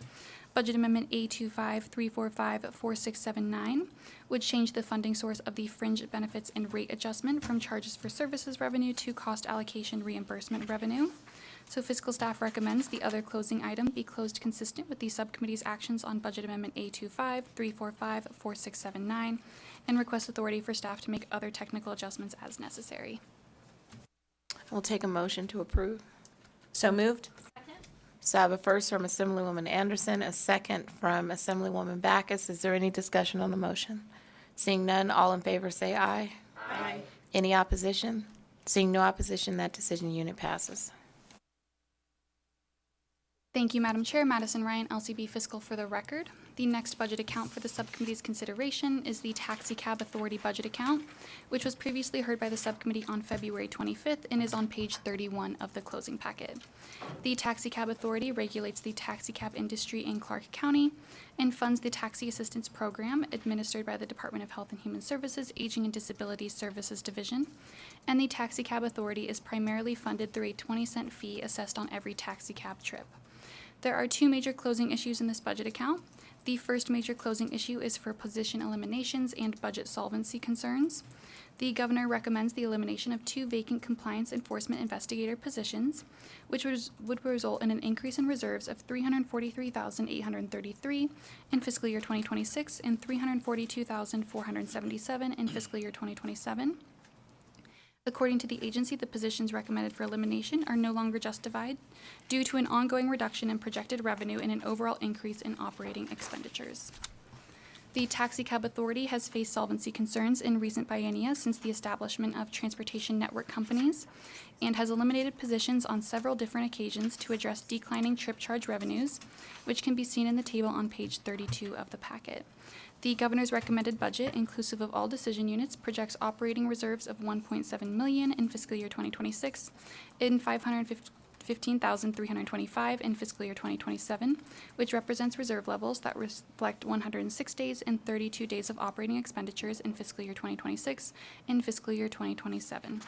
Budget Amendment A25 345 4679 would change the funding source of the fringe benefits and rate adjustment from charges for services revenue to cost allocation reimbursement revenue. So fiscal staff recommends the other closing item be closed consistent with the subcommittee's actions on Budget Amendment A25 345 4679 and requests authority for staff to make other technical adjustments as necessary. We'll take a motion to approve. So moved. So I have a first from Assemblywoman Anderson, a second from Assemblywoman Backus. Is there any discussion on the motion? Seeing none, all in favor say aye. Aye. Any opposition? Seeing no opposition, that decision unit passes. Thank you, Madam Chair. Madison Ryan, LCB Fiscal for the record. The next budget account for the subcommittee's consideration is the Taxi Cab Authority budget account, which was previously heard by the subcommittee on February 25th and is on page 31 of the closing packet. The Taxi Cab Authority regulates the taxi cab industry in Clark County and funds the Taxi Assistance Program administered by the Department of Health and Human Services Aging and Disability Services Division. And the Taxi Cab Authority is primarily funded through a 20-cent fee assessed on every taxi cab trip. There are two major closing issues in this budget account. The first major closing issue is for position eliminations and budget solvency concerns. The governor recommends the elimination of 2 vacant compliance enforcement investigator positions, which would result in an increase in reserves of $343,833 in fiscal year 2026 and $342,477 in fiscal year 2027. According to the agency, the positions recommended for elimination are no longer justified due to an ongoing reduction in projected revenue and an overall increase in operating expenditures. The Taxi Cab Authority has faced solvency concerns in recent biennia since the establishment of transportation network companies and has eliminated positions on several different occasions to address declining trip charge revenues, which can be seen in the table on page 32 of the packet. The governor's recommended budget, inclusive of all decision units, projects operating reserves of $1.7 million in fiscal year 2026 and $515,325 in fiscal year 2027, which represents reserve levels that reflect 106 days and 32 days of operating expenditures in fiscal year 2026 and fiscal year 2027.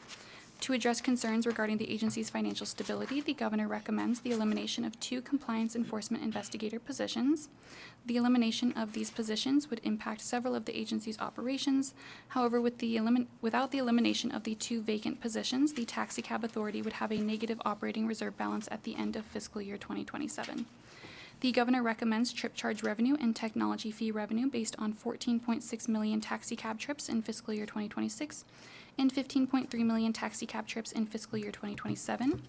To address concerns regarding the agency's financial stability, the governor recommends the elimination of 2 compliance enforcement investigator positions. The elimination of these positions would impact several of the agency's operations. However, without the elimination of the 2 vacant positions, the Taxi Cab Authority would have a negative operating reserve balance at the end of fiscal year 2027. The governor recommends trip charge revenue and technology fee revenue based on 14.6 million taxi cab trips in fiscal year 2026 and 15.3 million taxi cab trips in fiscal year 2027.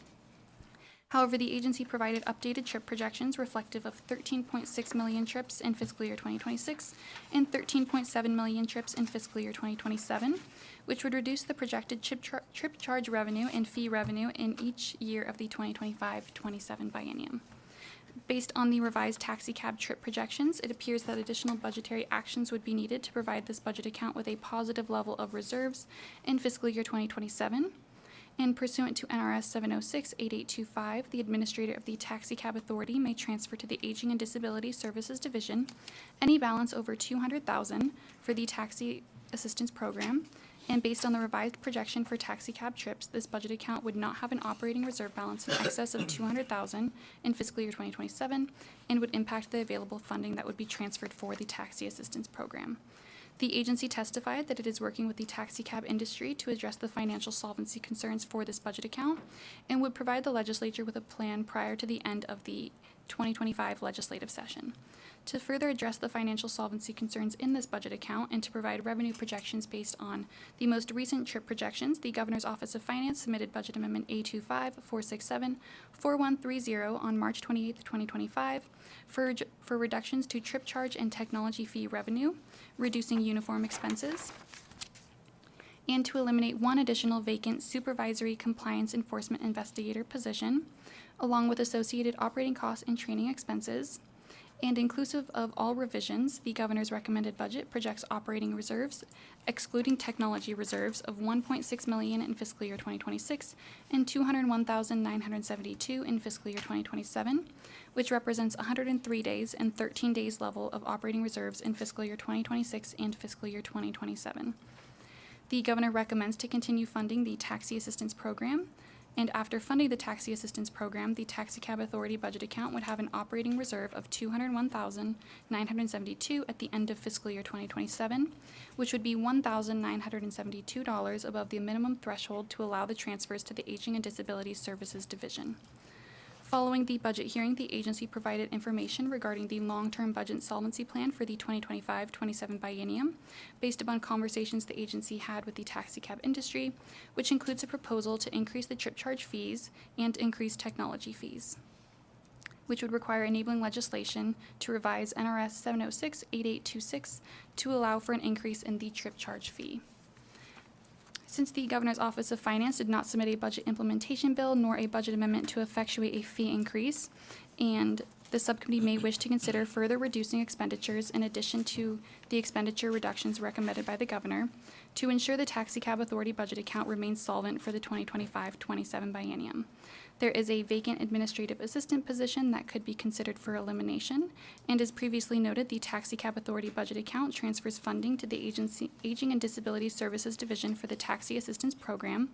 However, the agency provided updated trip projections reflective of 13.6 million trips in fiscal year 2026 and 13.7 million trips in fiscal year 2027, which would reduce the projected trip charge revenue and fee revenue in each year of the 2025-27 biennium. Based on the revised taxi cab trip projections, it appears that additional budgetary actions would be needed to provide this budget account with a positive level of reserves in fiscal year 2027. And pursuant to NRS 706-8825, the administrator of the Taxi Cab Authority may transfer to the Aging and Disability Services Division any balance over $200,000 for the Taxi Assistance Program. And based on the revised projection for taxi cab trips, this budget account would not have an operating reserve balance in excess of $200,000 in fiscal year 2027 and would impact the available funding that would be transferred for the Taxi Assistance Program. The agency testified that it is working with the taxi cab industry to address the financial solvency concerns for this budget account and would provide the legislature with a plan prior to the end of the 2025 legislative session. To further address the financial solvency concerns in this budget account and to provide revenue projections based on the most recent trip projections, the Governor's Office of Finance submitted Budget Amendment A25-467-4130 on March 28, 2025 for reductions to trip charge and technology fee revenue, reducing uniform expenses, and to eliminate one additional vacant supervisory compliance enforcement investigator position, along with associated operating costs and training expenses. And inclusive of all revisions, the Governor's recommended budget projects operating reserves, excluding technology reserves, of $1.6 million in fiscal year 2026 and $201,972 in fiscal year 2027, which represents 103 days and 13 days level of operating reserves in fiscal year 2026 and fiscal year 2027. The Governor recommends to continue funding the Taxi Assistance Program, and after funding the Taxi Assistance Program, the Taxi Cab Authority budget account would have an operating reserve of $201,972 at the end of fiscal year 2027, which would be $1,972 above the minimum threshold to allow the transfers to the Aging and Disability Services Division. Following the budget hearing, the agency provided information regarding the long-term budget solvency plan for the 2025-27 biennium, based upon conversations the agency had with the taxi cab industry, which includes a proposal to increase the trip charge fees and increase technology fees, which would require enabling legislation to revise NRS 706-8826 to allow for an increase in the trip charge fee. Since the Governor's Office of Finance did not submit a budget implementation bill nor a budget amendment to effectuate a fee increase, and the subcommittee may wish to consider further reducing expenditures in addition to the expenditure reductions recommended by the Governor to ensure the Taxi Cab Authority budget account remains solvent for the 2025-27 biennium. There is a vacant administrative assistant position that could be considered for elimination, and as previously noted, the Taxi Cab Authority budget account transfers funding to the Aging and Disability Services Division for the Taxi Assistance Program.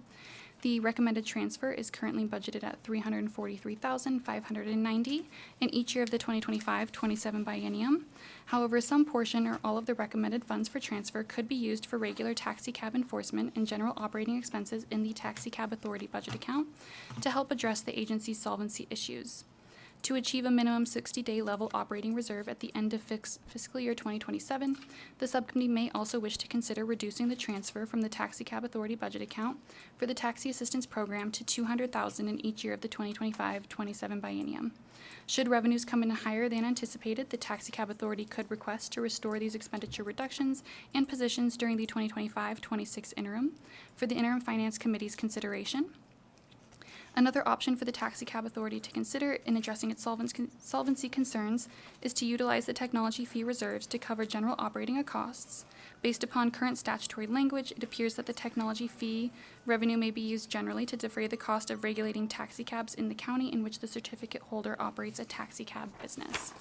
The recommended transfer is currently budgeted at $343,590 in each year of the 2025-27 biennium. However, some portion or all of the recommended funds for transfer could be used for regular taxi cab enforcement and general operating expenses in the Taxi Cab Authority budget account to help address the agency's solvency issues. To achieve a minimum 60-day level operating reserve at the end of fiscal year 2027, the subcommittee may also wish to consider reducing the transfer from the Taxi Cab Authority budget account for the Taxi Assistance Program to $200,000 in each year of the 2025-27 biennium. Should revenues come in higher than anticipated, the Taxi Cab Authority could request to restore these expenditure reductions and positions during the 2025-26 interim for the Interim Finance Committee's consideration. Another option for the Taxi Cab Authority to consider in addressing its solvency concerns is to utilize the technology fee reserves to cover general operating costs. Based upon current statutory language, it appears that the technology fee revenue may be used generally to defray the cost of regulating taxi cabs in the county in which the certificate holder operates a taxi cab business.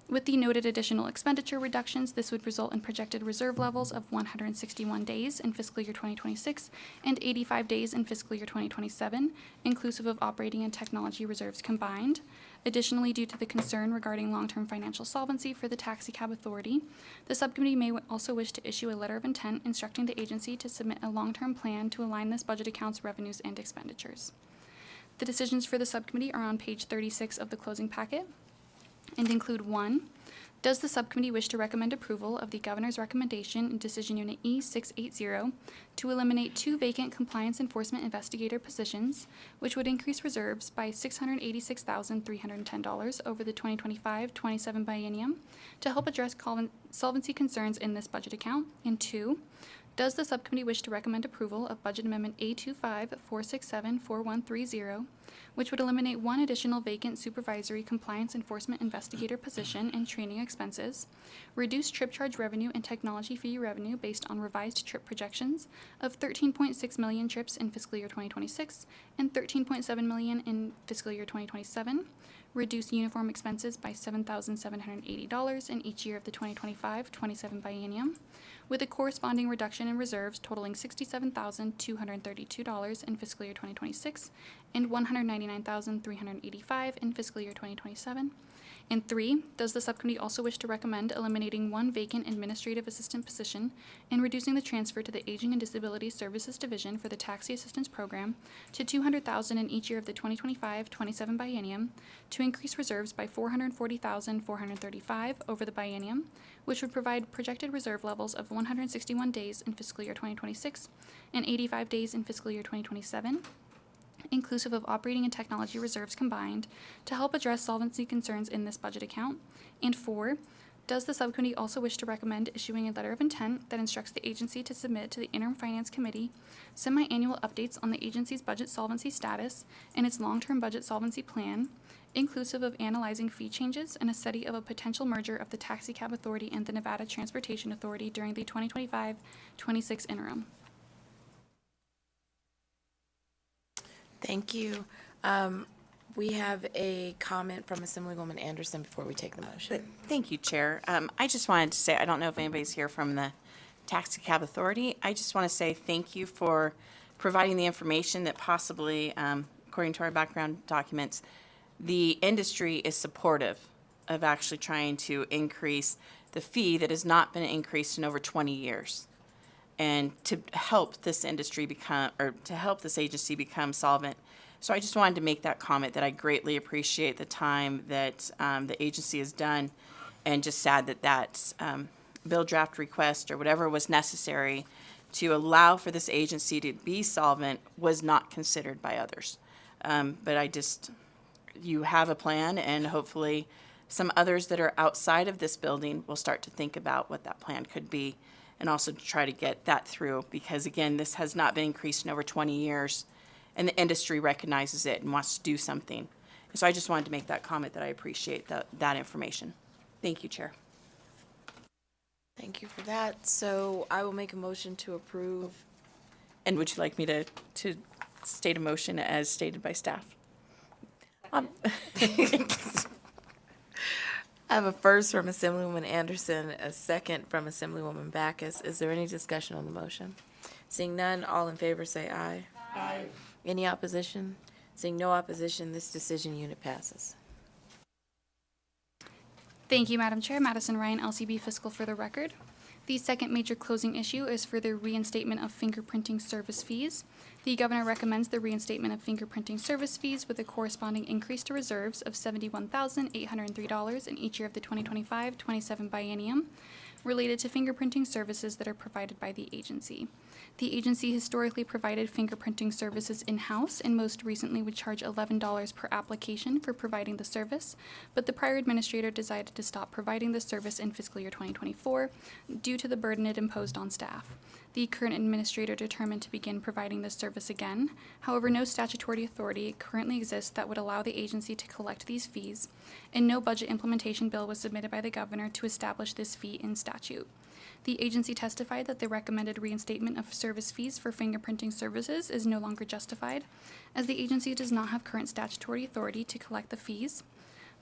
With the noted additional expenditure reductions, this would result in projected reserve levels of 161 days in fiscal year 2026 and 85 days in fiscal year 2027, inclusive of operating and technology reserves combined. Additionally, due to the concern regarding long-term financial solvency for the Taxi Cab Authority, the subcommittee may also wish to issue a letter of intent instructing the agency to submit a long-term plan to align this budget account's revenues and expenditures. The decisions for the subcommittee are on page 36 of the closing packet, and include 1, Does the subcommittee wish to recommend approval of the governor's recommendation in Decision Unit E680 to eliminate 2 vacant compliance enforcement investigator positions, which would increase reserves by $686,310 over the 2025-27 biennium to help address solvency concerns in this budget account? And 2, does the subcommittee wish to recommend approval of Budget Amendment A25-467-4130, which would eliminate 1 additional vacant supervisory compliance enforcement investigator position and training expenses, reduce trip charge revenue and technology fee revenue based on revised trip projections of 13.6 million trips in fiscal year 2026 and 13.7 million in fiscal year 2027, reduce uniform expenses by $7,780 in each year of the 2025-27 biennium, with a corresponding reduction in reserves totaling $67,232 in fiscal year 2026 and $199,385 in fiscal year 2027. And 3, does the subcommittee also wish to recommend eliminating 1 vacant administrative assistant position and reducing the transfer to the Aging and Disability Services Division for the Taxi Assistance Program to $200,000 in each year of the 2025-27 biennium to increase reserves by $440,435 over the biennium, which would provide projected reserve levels of 161 days in fiscal year 2026 and 85 days in fiscal year 2027, inclusive of operating and technology reserves combined, to help address solvency concerns in this budget account? And 4, does the subcommittee also wish to recommend issuing a letter of intent that instructs the agency to submit to the Interim Finance Committee semi-annual updates on the agency's budget solvency status and its long-term budget solvency plan, inclusive of analyzing fee changes and a study of a potential merger of the Taxi Cab Authority and the Nevada Transportation Authority during the 2025-26 interim? Thank you. We have a comment from Assemblywoman Anderson before we take the motion. Thank you, Chair. I just wanted to say, I don't know if anybody's here from the Taxi Cab Authority. I just want to say thank you for providing the information that possibly, according to our background documents, the industry is supportive of actually trying to increase the fee that has not been increased in over 20 years. And to help this industry become, or to help this agency become solvent. So I just wanted to make that comment that I greatly appreciate the time that the agency has done, and just sad that that bill draft request or whatever was necessary to allow for this agency to be solvent was not considered by others. But you have a plan, and hopefully some others that are outside of this building will start to think about what that plan could be, and also to try to get that through, because again, this has not been increased in over 20 years, and the industry recognizes it and wants to do something. And so I just wanted to make that comment that I appreciate that information. Thank you, Chair. Thank you for that. So I will make a motion to approve. And would you like me to state a motion as stated by staff? I have a first from Assemblywoman Anderson, a second from Assemblywoman Backus. Is there any discussion on the motion? Seeing none, all in favor say aye. Aye. Any opposition? Seeing no opposition, this decision unit passes. Thank you, Madam Chair. Madison Ryan, LCB Fiscal, for the record. The second major closing issue is for the reinstatement of fingerprinting service fees. The Governor recommends the reinstatement of fingerprinting service fees with a corresponding increase to reserves of $71,803 in each year of the 2025-27 biennium related to fingerprinting services that are provided by the agency. The agency historically provided fingerprinting services in-house and most recently would charge $11 per application for providing the service, but the prior administrator decided to stop providing the service in fiscal year 2024 due to the burden it imposed on staff. The current administrator determined to begin providing this service again. However, no statutory authority currently exists that would allow the agency to collect these fees, and no budget implementation bill was submitted by the Governor to establish this fee in statute. The agency testified that the recommended reinstatement of service fees for fingerprinting services is no longer justified, as the agency does not have current statutory authority to collect the fees.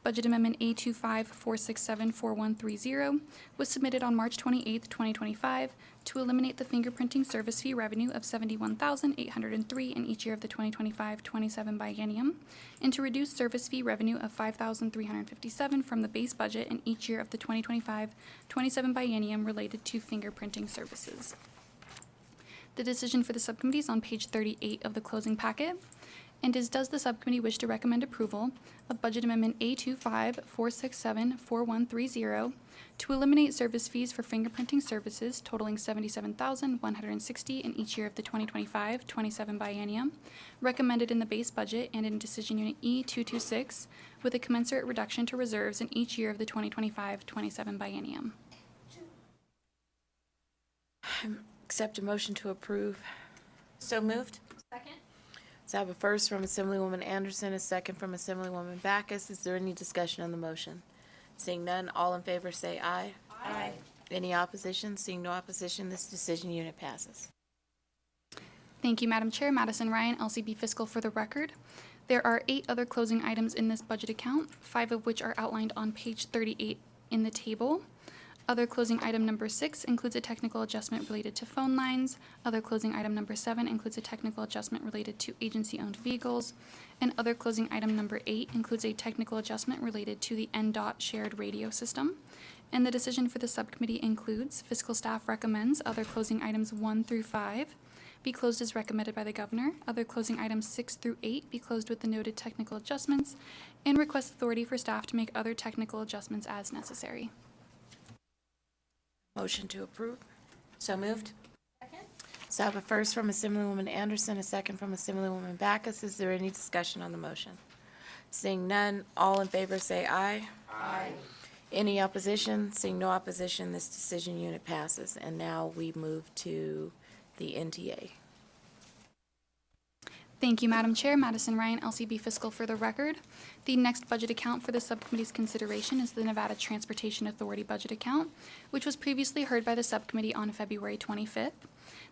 Budget Amendment A25-467-4130 was submitted on March 28, 2025, to eliminate the fingerprinting service fee revenue of $71,803 in each year of the 2025-27 biennium, and to reduce service fee revenue of $5,357 from the base budget in each year of the 2025-27 biennium related to fingerprinting services. The decision for the subcommittee is on page 38 of the closing packet. And does the subcommittee wish to recommend approval of Budget Amendment A25-467-4130 to eliminate service fees for fingerprinting services totaling $77,160 in each year of the 2025-27 biennium, recommended in the base budget and in Decision Unit E226, with a commensurate reduction to reserves in each year of the 2025-27 biennium? Accept a motion to approve. So moved. So I have a first from Assemblywoman Anderson, a second from Assemblywoman Backus. Is there any discussion on the motion? Seeing none, all in favor say aye. Aye. Any opposition? Seeing no opposition, this decision unit passes. Thank you, Madam Chair. Madison Ryan, LCB Fiscal for the record. There are 8 other closing items in this budget account, 5 of which are outlined on page 38 in the table. Other closing item number 6 includes a technical adjustment related to phone lines. Other closing item number 7 includes a technical adjustment related to agency-owned vehicles. And other closing item number 8 includes a technical adjustment related to the NDOT shared radio system. And the decision for the subcommittee includes fiscal staff recommends other closing items 1 through 5 be closed as recommended by the governor. Other closing items 6 through 8 be closed with the noted technical adjustments, and request authority for staff to make other technical adjustments as necessary. Motion to approve. So moved. So I have a first from Assemblywoman Anderson, a second from Assemblywoman Backus. Is there any discussion on the motion? Seeing none, all in favor say aye. Aye. Any opposition? Seeing no opposition, this decision unit passes. And now we move to the NTA. Thank you, Madam Chair. Madison Ryan, LCB Fiscal for the record. The next budget account for the subcommittee's consideration is the Nevada Transportation Authority budget account, which was previously heard by the subcommittee on February 25th.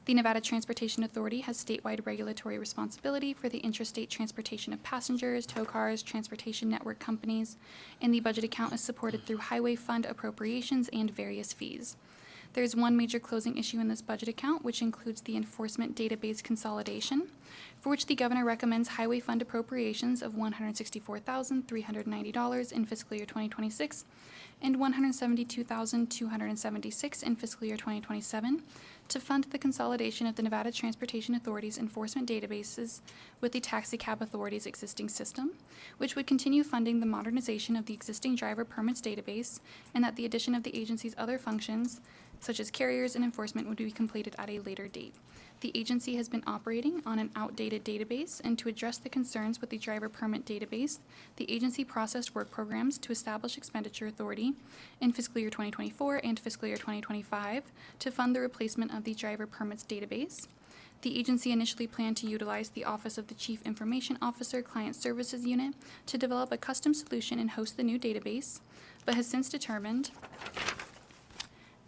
The Nevada Transportation Authority has statewide regulatory responsibility for the interstate transportation of passengers, tow cars, transportation network companies, and the budget account is supported through highway fund appropriations and various fees. There is one major closing issue in this budget account, which includes the enforcement database consolidation, for which the governor recommends highway fund appropriations of $164,390 in fiscal year 2026 and $172,276 in fiscal year 2027 to fund the consolidation of the Nevada Transportation Authority's enforcement databases with the Taxi Cab Authority's existing system, which would continue funding the modernization of the existing driver permits database, and that the addition of the agency's other functions, such as carriers and enforcement, would be completed at a later date. The agency has been operating on an outdated database, and to address the concerns with the driver permit database, the agency processed work programs to establish expenditure authority in fiscal year 2024 and fiscal year 2025 to fund the replacement of the driver permits database. The agency initially planned to utilize the Office of the Chief Information Officer Client Services Unit to develop a custom solution and host the new database, but has since determined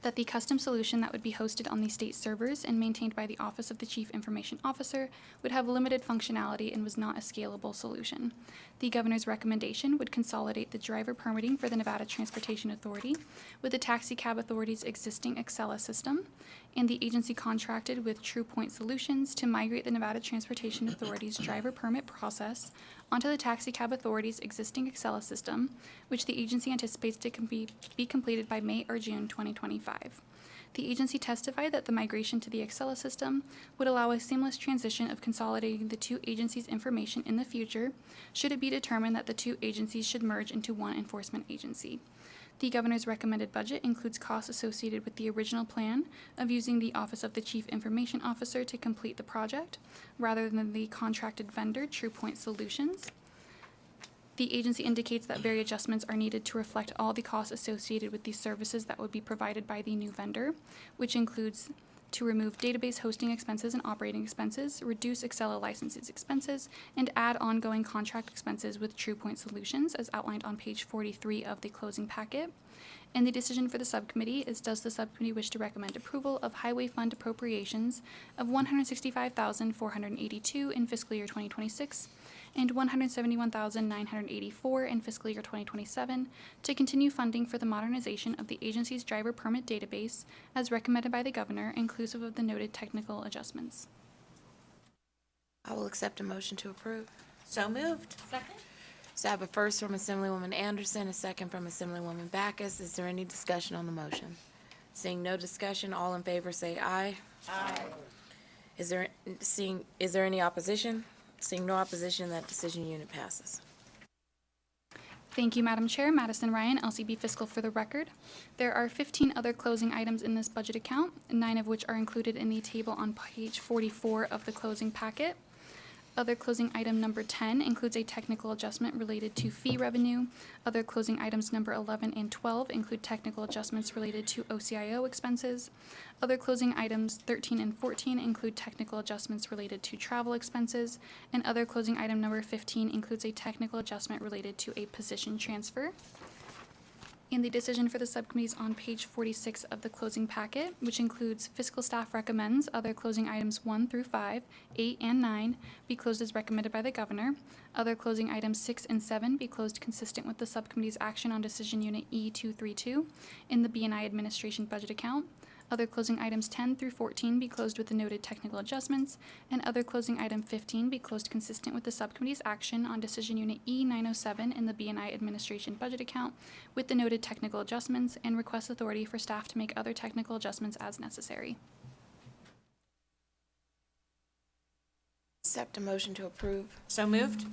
that the custom solution that would be hosted on the state servers and maintained by the Office of the Chief Information Officer would have limited functionality and was not a scalable solution. The governor's recommendation would consolidate the driver permitting for the Nevada Transportation Authority with the Taxi Cab Authority's existing Excella system, and the agency contracted with True Point Solutions to migrate the Nevada Transportation Authority's driver permit process onto the Taxi Cab Authority's existing Excella system, which the agency anticipates to be completed by May or June 2025. The agency testified that the migration to the Excella system would allow a seamless transition of consolidating the two agencies' information in the future, should it be determined that the two agencies should merge into one enforcement agency. The governor's recommended budget includes costs associated with the original plan of using the Office of the Chief Information Officer to complete the project, rather than the contracted vendor, True Point Solutions. The agency indicates that various adjustments are needed to reflect all the costs associated with these services that would be provided by the new vendor, which includes to remove database hosting expenses and operating expenses, reduce Excella licenses expenses, and add ongoing contract expenses with True Point Solutions, as outlined on page 43 of the closing packet. And the decision for the subcommittee is, does the subcommittee wish to recommend approval of highway fund appropriations of $165,482 in fiscal year 2026 and $171,984 in fiscal year 2027 to continue funding for the modernization of the agency's driver permit database as recommended by the governor, inclusive of the noted technical adjustments. I will accept a motion to approve. So moved. So I have a first from Assemblywoman Anderson, a second from Assemblywoman Backus. Is there any discussion on the motion? Seeing no discussion, all in favor say aye. Aye. Is there any opposition? Seeing no opposition, that decision unit passes. Thank you, Madam Chair. Madison Ryan, LCB Fiscal for the record. There are 15 other closing items in this budget account, 9 of which are included in the table on page 44 of the closing packet. Other closing item number 10 includes a technical adjustment related to fee revenue. Other closing items number 11 and 12 include technical adjustments related to OCIO expenses. Other closing items 13 and 14 include technical adjustments related to travel expenses. And other closing item number 15 includes a technical adjustment related to a position transfer. And the decision for the subcommittees on page 46 of the closing packet, which includes fiscal staff recommends other closing items 1 through 5, 8, and 9 be closed as recommended by the governor. Other closing items 6 and 7 be closed consistent with the subcommittee's action on decision unit E232 in the B&I administration budget account. Other closing items 10 through 14 be closed with the noted technical adjustments, and other closing item 15 be closed consistent with the subcommittee's action on decision unit E907 in the B&I administration budget account with the noted technical adjustments, and request authority for staff to make other technical adjustments as necessary. Accept a motion to approve. So moved.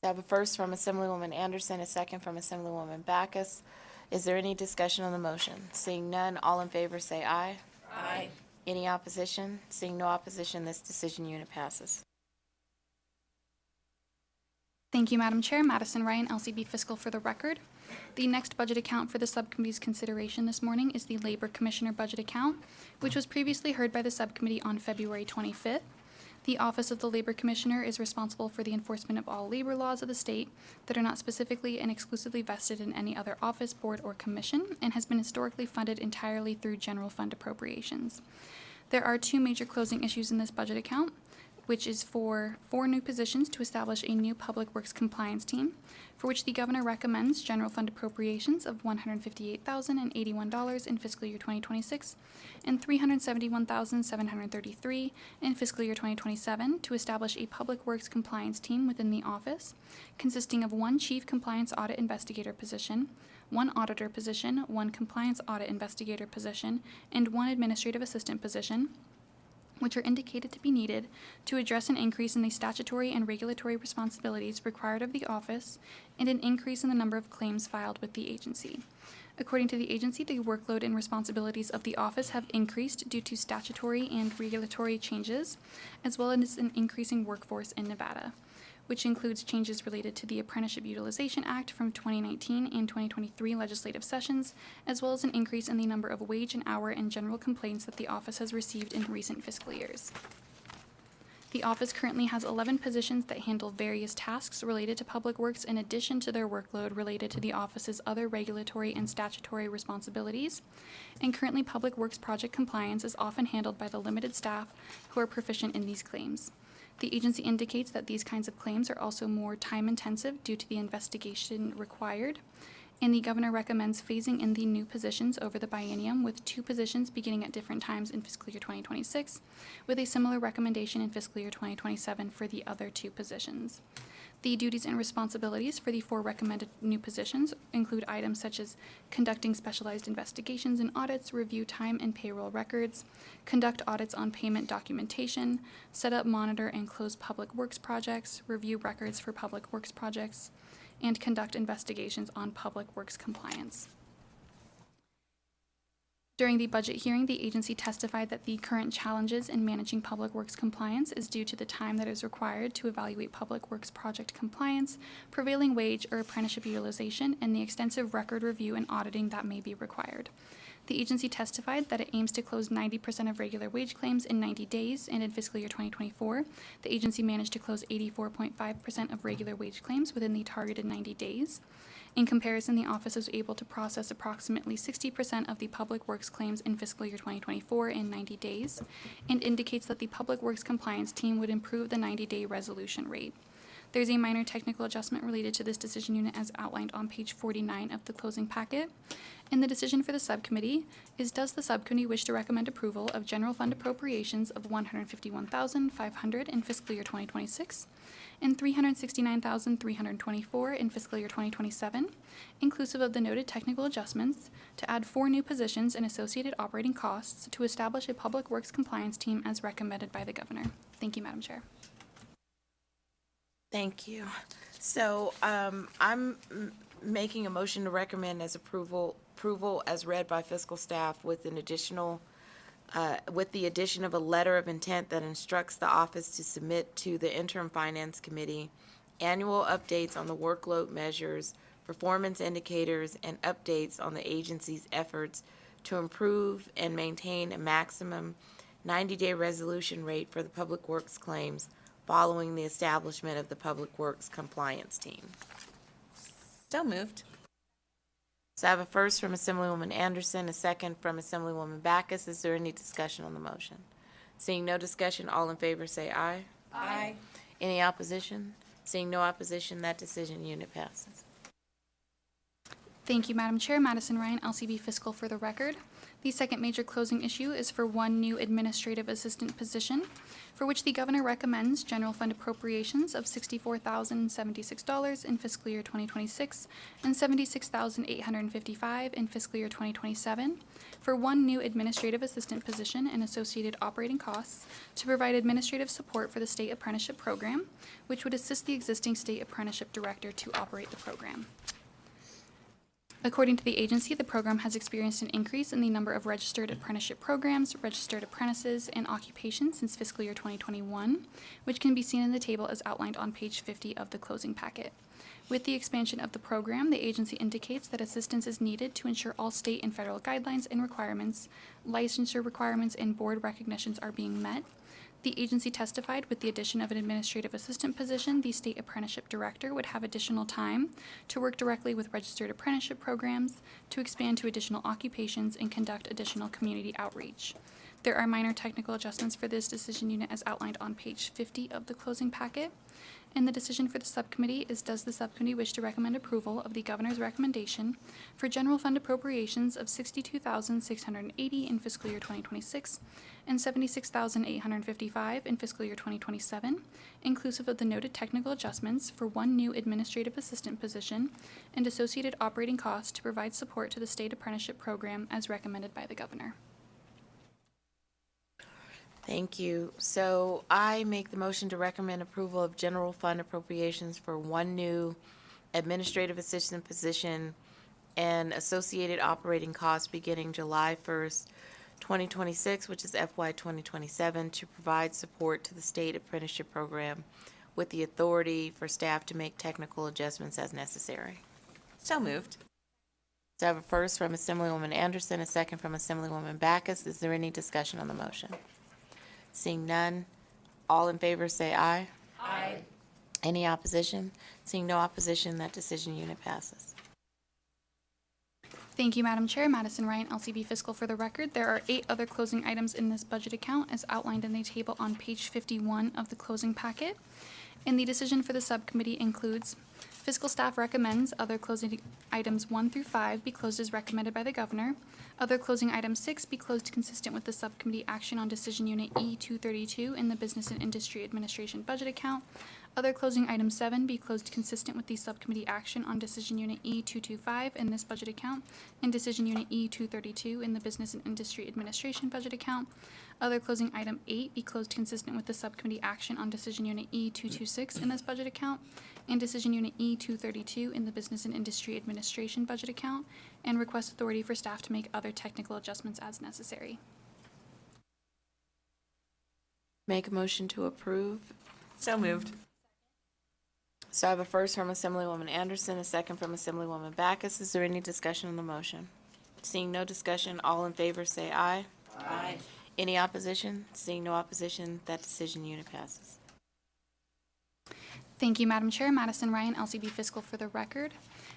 I have a first from Assemblywoman Anderson, a second from Assemblywoman Backus. Is there any discussion on the motion? Seeing none, all in favor say aye. Aye. Any opposition? Seeing no opposition, this decision unit passes. Thank you, Madam Chair. Madison Ryan, LCB Fiscal for the record. The next budget account for the subcommittee's consideration this morning is the Labor Commissioner budget account, which was previously heard by the subcommittee on February 25th. The Office of the Labor Commissioner is responsible for the enforcement of all labor laws of the state that are not specifically and exclusively vested in any other office, board, or commission, and has been historically funded entirely through general fund appropriations. There are 2 major closing issues in this budget account, which is for 4 new positions to establish a new Public Works compliance team, for which the governor recommends general fund appropriations of $158,081 in fiscal year 2026 and $371,733 in fiscal year 2027 to establish a Public Works compliance team within the office, consisting of 1 chief compliance audit investigator position, 1 auditor position, 1 compliance audit investigator position, and 1 administrative assistant position, which are indicated to be needed to address an increase in the statutory and regulatory responsibilities required of the office and an increase in the number of claims filed with the agency. According to the agency, the workload and responsibilities of the office have increased due to statutory and regulatory changes, as well as an increasing workforce in Nevada, which includes changes related to the Apprenticeship Utilization Act from 2019 and 2023 legislative sessions, as well as an increase in the number of wage and hour and general complaints that the office has received in recent fiscal years. The office currently has 11 positions that handle various tasks related to public works in addition to their workload related to the office's other regulatory and statutory responsibilities, and currently public works project compliance is often handled by the limited staff who are proficient in these claims. The agency indicates that these kinds of claims are also more time-intensive due to the investigation required, and the governor recommends phasing in the new positions over the biennium with 2 positions beginning at different times in fiscal year 2026, with a similar recommendation in fiscal year 2027 for the other 2 positions. The duties and responsibilities for the 4 recommended new positions include items such as conducting specialized investigations and audits, review time and payroll records, conduct audits on payment documentation, set up, monitor, and close public works projects, review records for public works projects, and conduct investigations on public works compliance. During the budget hearing, the agency testified that the current challenges in managing public works compliance is due to the time that is required to evaluate public works project compliance, prevailing wage or apprenticeship utilization, and the extensive record review and auditing that may be required. The agency testified that it aims to close 90% of regular wage claims in 90 days, and in fiscal year 2024, the agency managed to close 84.5% of regular wage claims within the targeted 90 days. In comparison, the office was able to process approximately 60% of the public works claims in fiscal year 2024 in 90 days, and indicates that the public works compliance team would improve the 90-day resolution rate. There's a minor technical adjustment related to this decision unit as outlined on page 49 of the closing packet. And the decision for the subcommittee is, does the subcommittee wish to recommend approval of general fund appropriations of $151,500 in fiscal year 2026 and $369,324 in fiscal year 2027, inclusive of the noted technical adjustments, to add 4 new positions and associated operating costs to establish a public works compliance team as recommended by the governor. Thank you, Madam Chair. Thank you. So, making a motion to recommend as approval as read by fiscal staff with an additional, with the addition of a letter of intent that instructs the office to submit to the interim finance committee annual updates on the workload measures, performance indicators, and updates on the agency's efforts to improve and maintain a maximum 90-day resolution rate for the public works claims following the establishment of the Public Works Compliance Team. So moved. So I have a first from Assemblywoman Anderson, a second from Assemblywoman Backus. Is there any discussion on the motion? Seeing no discussion, all in favor say aye. Aye. Any opposition? Seeing no opposition, that decision unit passes. Thank you, Madam Chair. Madison Ryan, LCB Fiscal for the record. The second major closing issue is for one new administrative assistant position, for which the governor recommends general fund appropriations of $64,076 in fiscal year 2026 and $76,855 in fiscal year 2027, for one new administrative assistant position and associated operating costs to provide administrative support for the state apprenticeship program, which would assist the existing state apprenticeship director to operate the program. According to the agency, the program has experienced an increase in the number of registered apprenticeship programs, registered apprentices, and occupations since fiscal year 2021, which can be seen in the table as outlined on page 50 of the closing packet. With the expansion of the program, the agency indicates that assistance is needed to ensure all state and federal guidelines and requirements, licensure requirements, and board recognitions are being met. The agency testified with the addition of an administrative assistant position, the state apprenticeship director would have additional time to work directly with registered apprenticeship programs, to expand to additional occupations, and conduct additional community outreach. There are minor technical adjustments for this decision unit as outlined on page 50 of the closing packet. And the decision for the subcommittee is, does the subcommittee wish to recommend approval of the governor's recommendation for general fund appropriations of $62,680 in fiscal year 2026 and $76,855 in fiscal year 2027, inclusive of the noted technical adjustments for one new administrative assistant position and associated operating costs to provide support to the state apprenticeship program as recommended by the governor. Thank you. So I make the motion to recommend approval of general fund appropriations for one new administrative assistant position and associated operating costs beginning July 1st, 2026, which is FY 2027, to provide support to the state apprenticeship program with the authority for staff to make technical adjustments as necessary. So moved. So I have a first from Assemblywoman Anderson, a second from Assemblywoman Backus. Is there any discussion on the motion? Seeing none, all in favor say aye. Aye. Any opposition? Seeing no opposition, that decision unit passes. Thank you, Madam Chair. Madison Ryan, LCB Fiscal for the record. There are 8 other closing items in this budget account as outlined in the table on page 51 of the closing packet. And the decision for the subcommittee includes fiscal staff recommends other closing items 1 through 5 be closed as recommended by the governor. Other closing item 6 be closed consistent with the subcommittee action on decision unit E232 in the Business and Industry Administration budget account. Other closing item 7 be closed consistent with the subcommittee action on decision unit E225 in this budget account and decision unit E232 in the Business and Industry Administration budget account. Other closing item 8 be closed consistent with the subcommittee action on decision unit E226 in this budget account and decision unit E232 in the Business and Industry Administration budget account, and request authority for staff to make other technical adjustments as necessary. Make a motion to approve. So moved. So I have a first from Assemblywoman Anderson, a second from Assemblywoman Backus. Is there any discussion on the motion? Seeing no discussion, all in favor say aye. Aye. Any opposition? Seeing no opposition, that decision unit passes. Thank you, Madam Chair. Madison Ryan, LCB Fiscal for the record.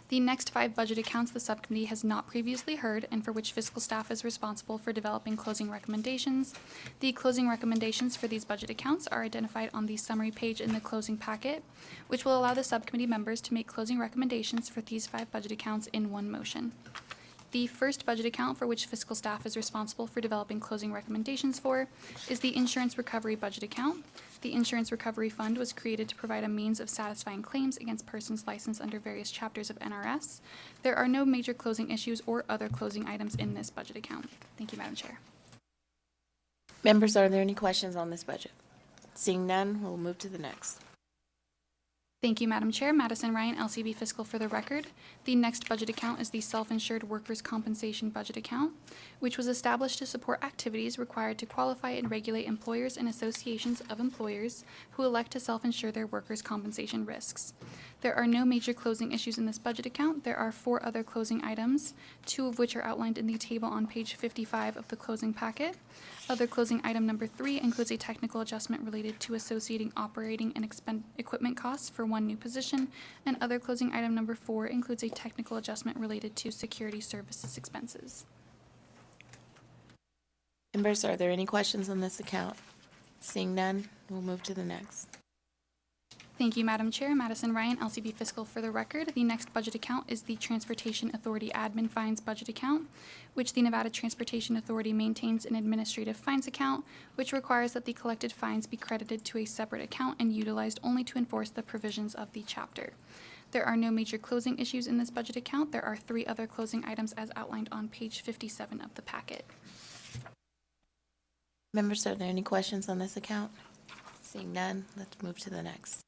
The next 5 budget accounts the subcommittee has not previously heard and for which fiscal staff is responsible for developing closing recommendations. The closing recommendations for these budget accounts are identified on the summary page in the closing packet, which will allow the subcommittee members to make closing recommendations for these 5 budget accounts in one motion. The first budget account for which fiscal staff is responsible for developing closing recommendations for is the Insurance Recovery Budget Account. The Insurance Recovery Fund was created to provide a means of satisfying claims against persons licensed under various chapters of NRS. There are no major closing issues or other closing items in this budget account. Thank you, Madam Chair. Members, are there any questions on this budget? Seeing none, we'll move to the next. Thank you, Madam Chair. Madison Ryan, LCB Fiscal for the record. The next budget account is the Self-Insured Workers' Compensation Budget Account, which was established to support activities required to qualify and regulate employers and associations of employers who elect to self-insure their workers' compensation risks. There are no major closing issues in this budget account. There are 4 other closing items, 2 of which are outlined in the table on page 55 of the closing packet. Other closing item number 3 includes a technical adjustment related to associating operating and equipment costs for 1 new position, and other closing item number 4 includes a technical adjustment related to security services expenses. Members, are there any questions on this account? Seeing none, we'll move to the next. Thank you, Madam Chair. Madison Ryan, LCB Fiscal for the record. The next budget account is the Transportation Authority Admin Fines Budget Account, which the Nevada Transportation Authority maintains an administrative fines account, which requires that the collected fines be credited to a separate account and utilized only to enforce the provisions of the chapter. There are no major closing issues in this budget account. There are 3 other closing items as outlined on page 57 of the packet. Members, are there any questions on this account? Seeing none, let's move to the next.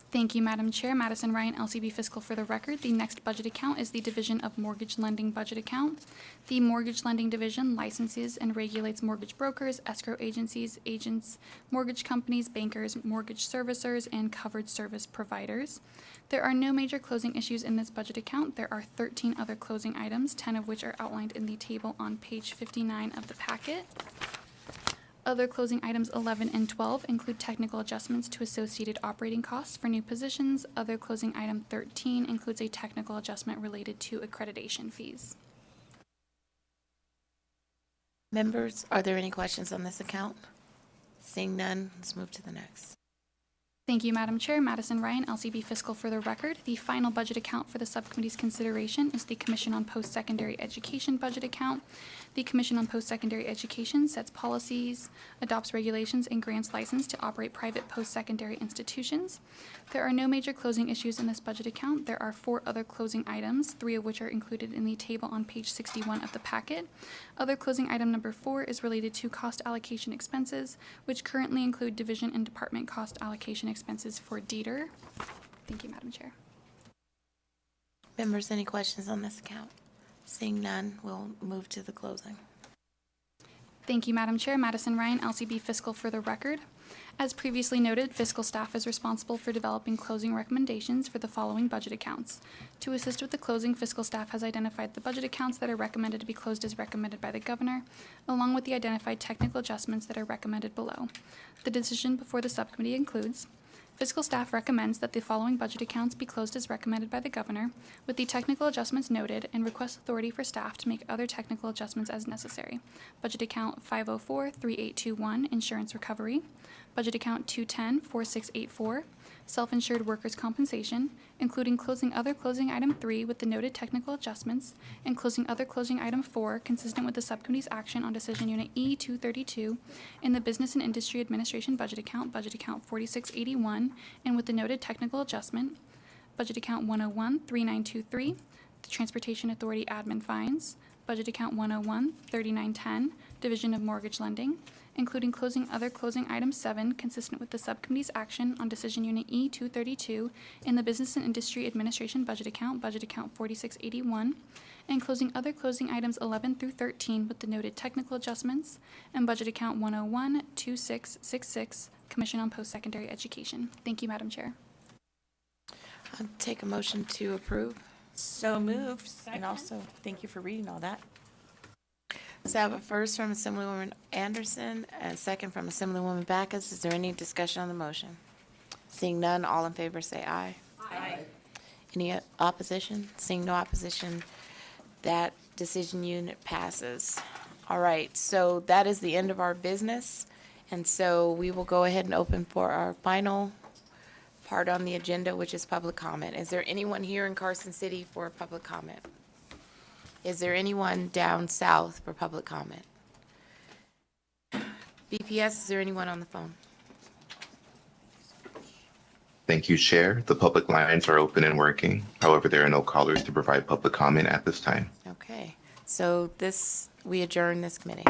Thank you, Madam Chair. Madison Ryan, LCB Fiscal for the record. The next budget account is the Division of Mortgage Lending Budget Account. The Mortgage Lending Division licenses and regulates mortgage brokers, escrow agencies, agents, mortgage companies, bankers, mortgage servicers, and covered service providers. There are no major closing issues in this budget account. There are 13 other closing items, 10 of which are outlined in the table on page 59 of the packet. Other closing items 11 and 12 include technical adjustments to associated operating costs for new positions. Other closing item 13 includes a technical adjustment related to accreditation fees. Members, are there any questions on this account? Seeing none, let's move to the next. Thank you, Madam Chair. Madison Ryan, LCB Fiscal for the record. The final budget account for the subcommittee's consideration is the Commission on Post-Secondary Education budget account. The Commission on Post-Secondary Education sets policies, adopts regulations, and grants license to operate private post-secondary institutions. There are no major closing issues in this budget account. There are 4 other closing items, 3 of which are included in the table on page 61 of the packet. Other closing item number 4 is related to cost allocation expenses, which currently include division and department cost allocation expenses for DETR. Thank you, Madam Chair. Members, any questions on this account? Seeing none, we'll move to the closing. Thank you, Madam Chair. Madison Ryan, LCB Fiscal for the record. As previously noted, fiscal staff is responsible for developing closing recommendations for the following budget accounts. To assist with the closing, fiscal staff has identified the budget accounts that are recommended to be closed as recommended by the governor, along with the identified technical adjustments that are recommended below. The decision before the subcommittee includes: fiscal staff recommends that the following budget accounts be closed as recommended by the governor, with the technical adjustments noted, and requests authority for staff to make other technical adjustments as necessary. Budget account 504-3821, Insurance Recovery. Budget account 210-4684, Self-Insured Workers' Compensation, including closing other closing item 3 with the noted technical adjustments, and closing other closing item 4 consistent with the subcommittee's action on Decision Unit E-232 in the Business and Industry Administration Budget Account 4681, and with the noted technical adjustment. Budget account 101-3923, the Transportation Authority Admin Fines. Budget account 101-3910, Division of Mortgage Lending, including closing other closing item 7 consistent with the subcommittee's action on Decision Unit E-232 in the Business and Industry Administration Budget Account 4681, and closing other closing items 11 through 13 with the noted technical adjustments, and Budget account 101-2666, Commission on Post-Secondary Education. Thank you, Madam Chair. I'll take a motion to approve. So moved. And also, thank you for reading all that. So I have a first from Assemblywoman Anderson and a second from Assemblywoman Backus. Is there any discussion on the motion? Seeing none, all in favor say aye. Aye. Any opposition? Seeing no opposition, that decision unit passes. All right, so that is the end of our business. And so we will go ahead and open for our final part on the agenda, which is public comment. Is there anyone here in Carson City for public comment? Is there anyone down south for public comment? BPS, is there anyone on the phone? Thank you, Chair. The public lines are open and working. However, there are no callers to provide public comment at this time. Okay, so we adjourn this committee.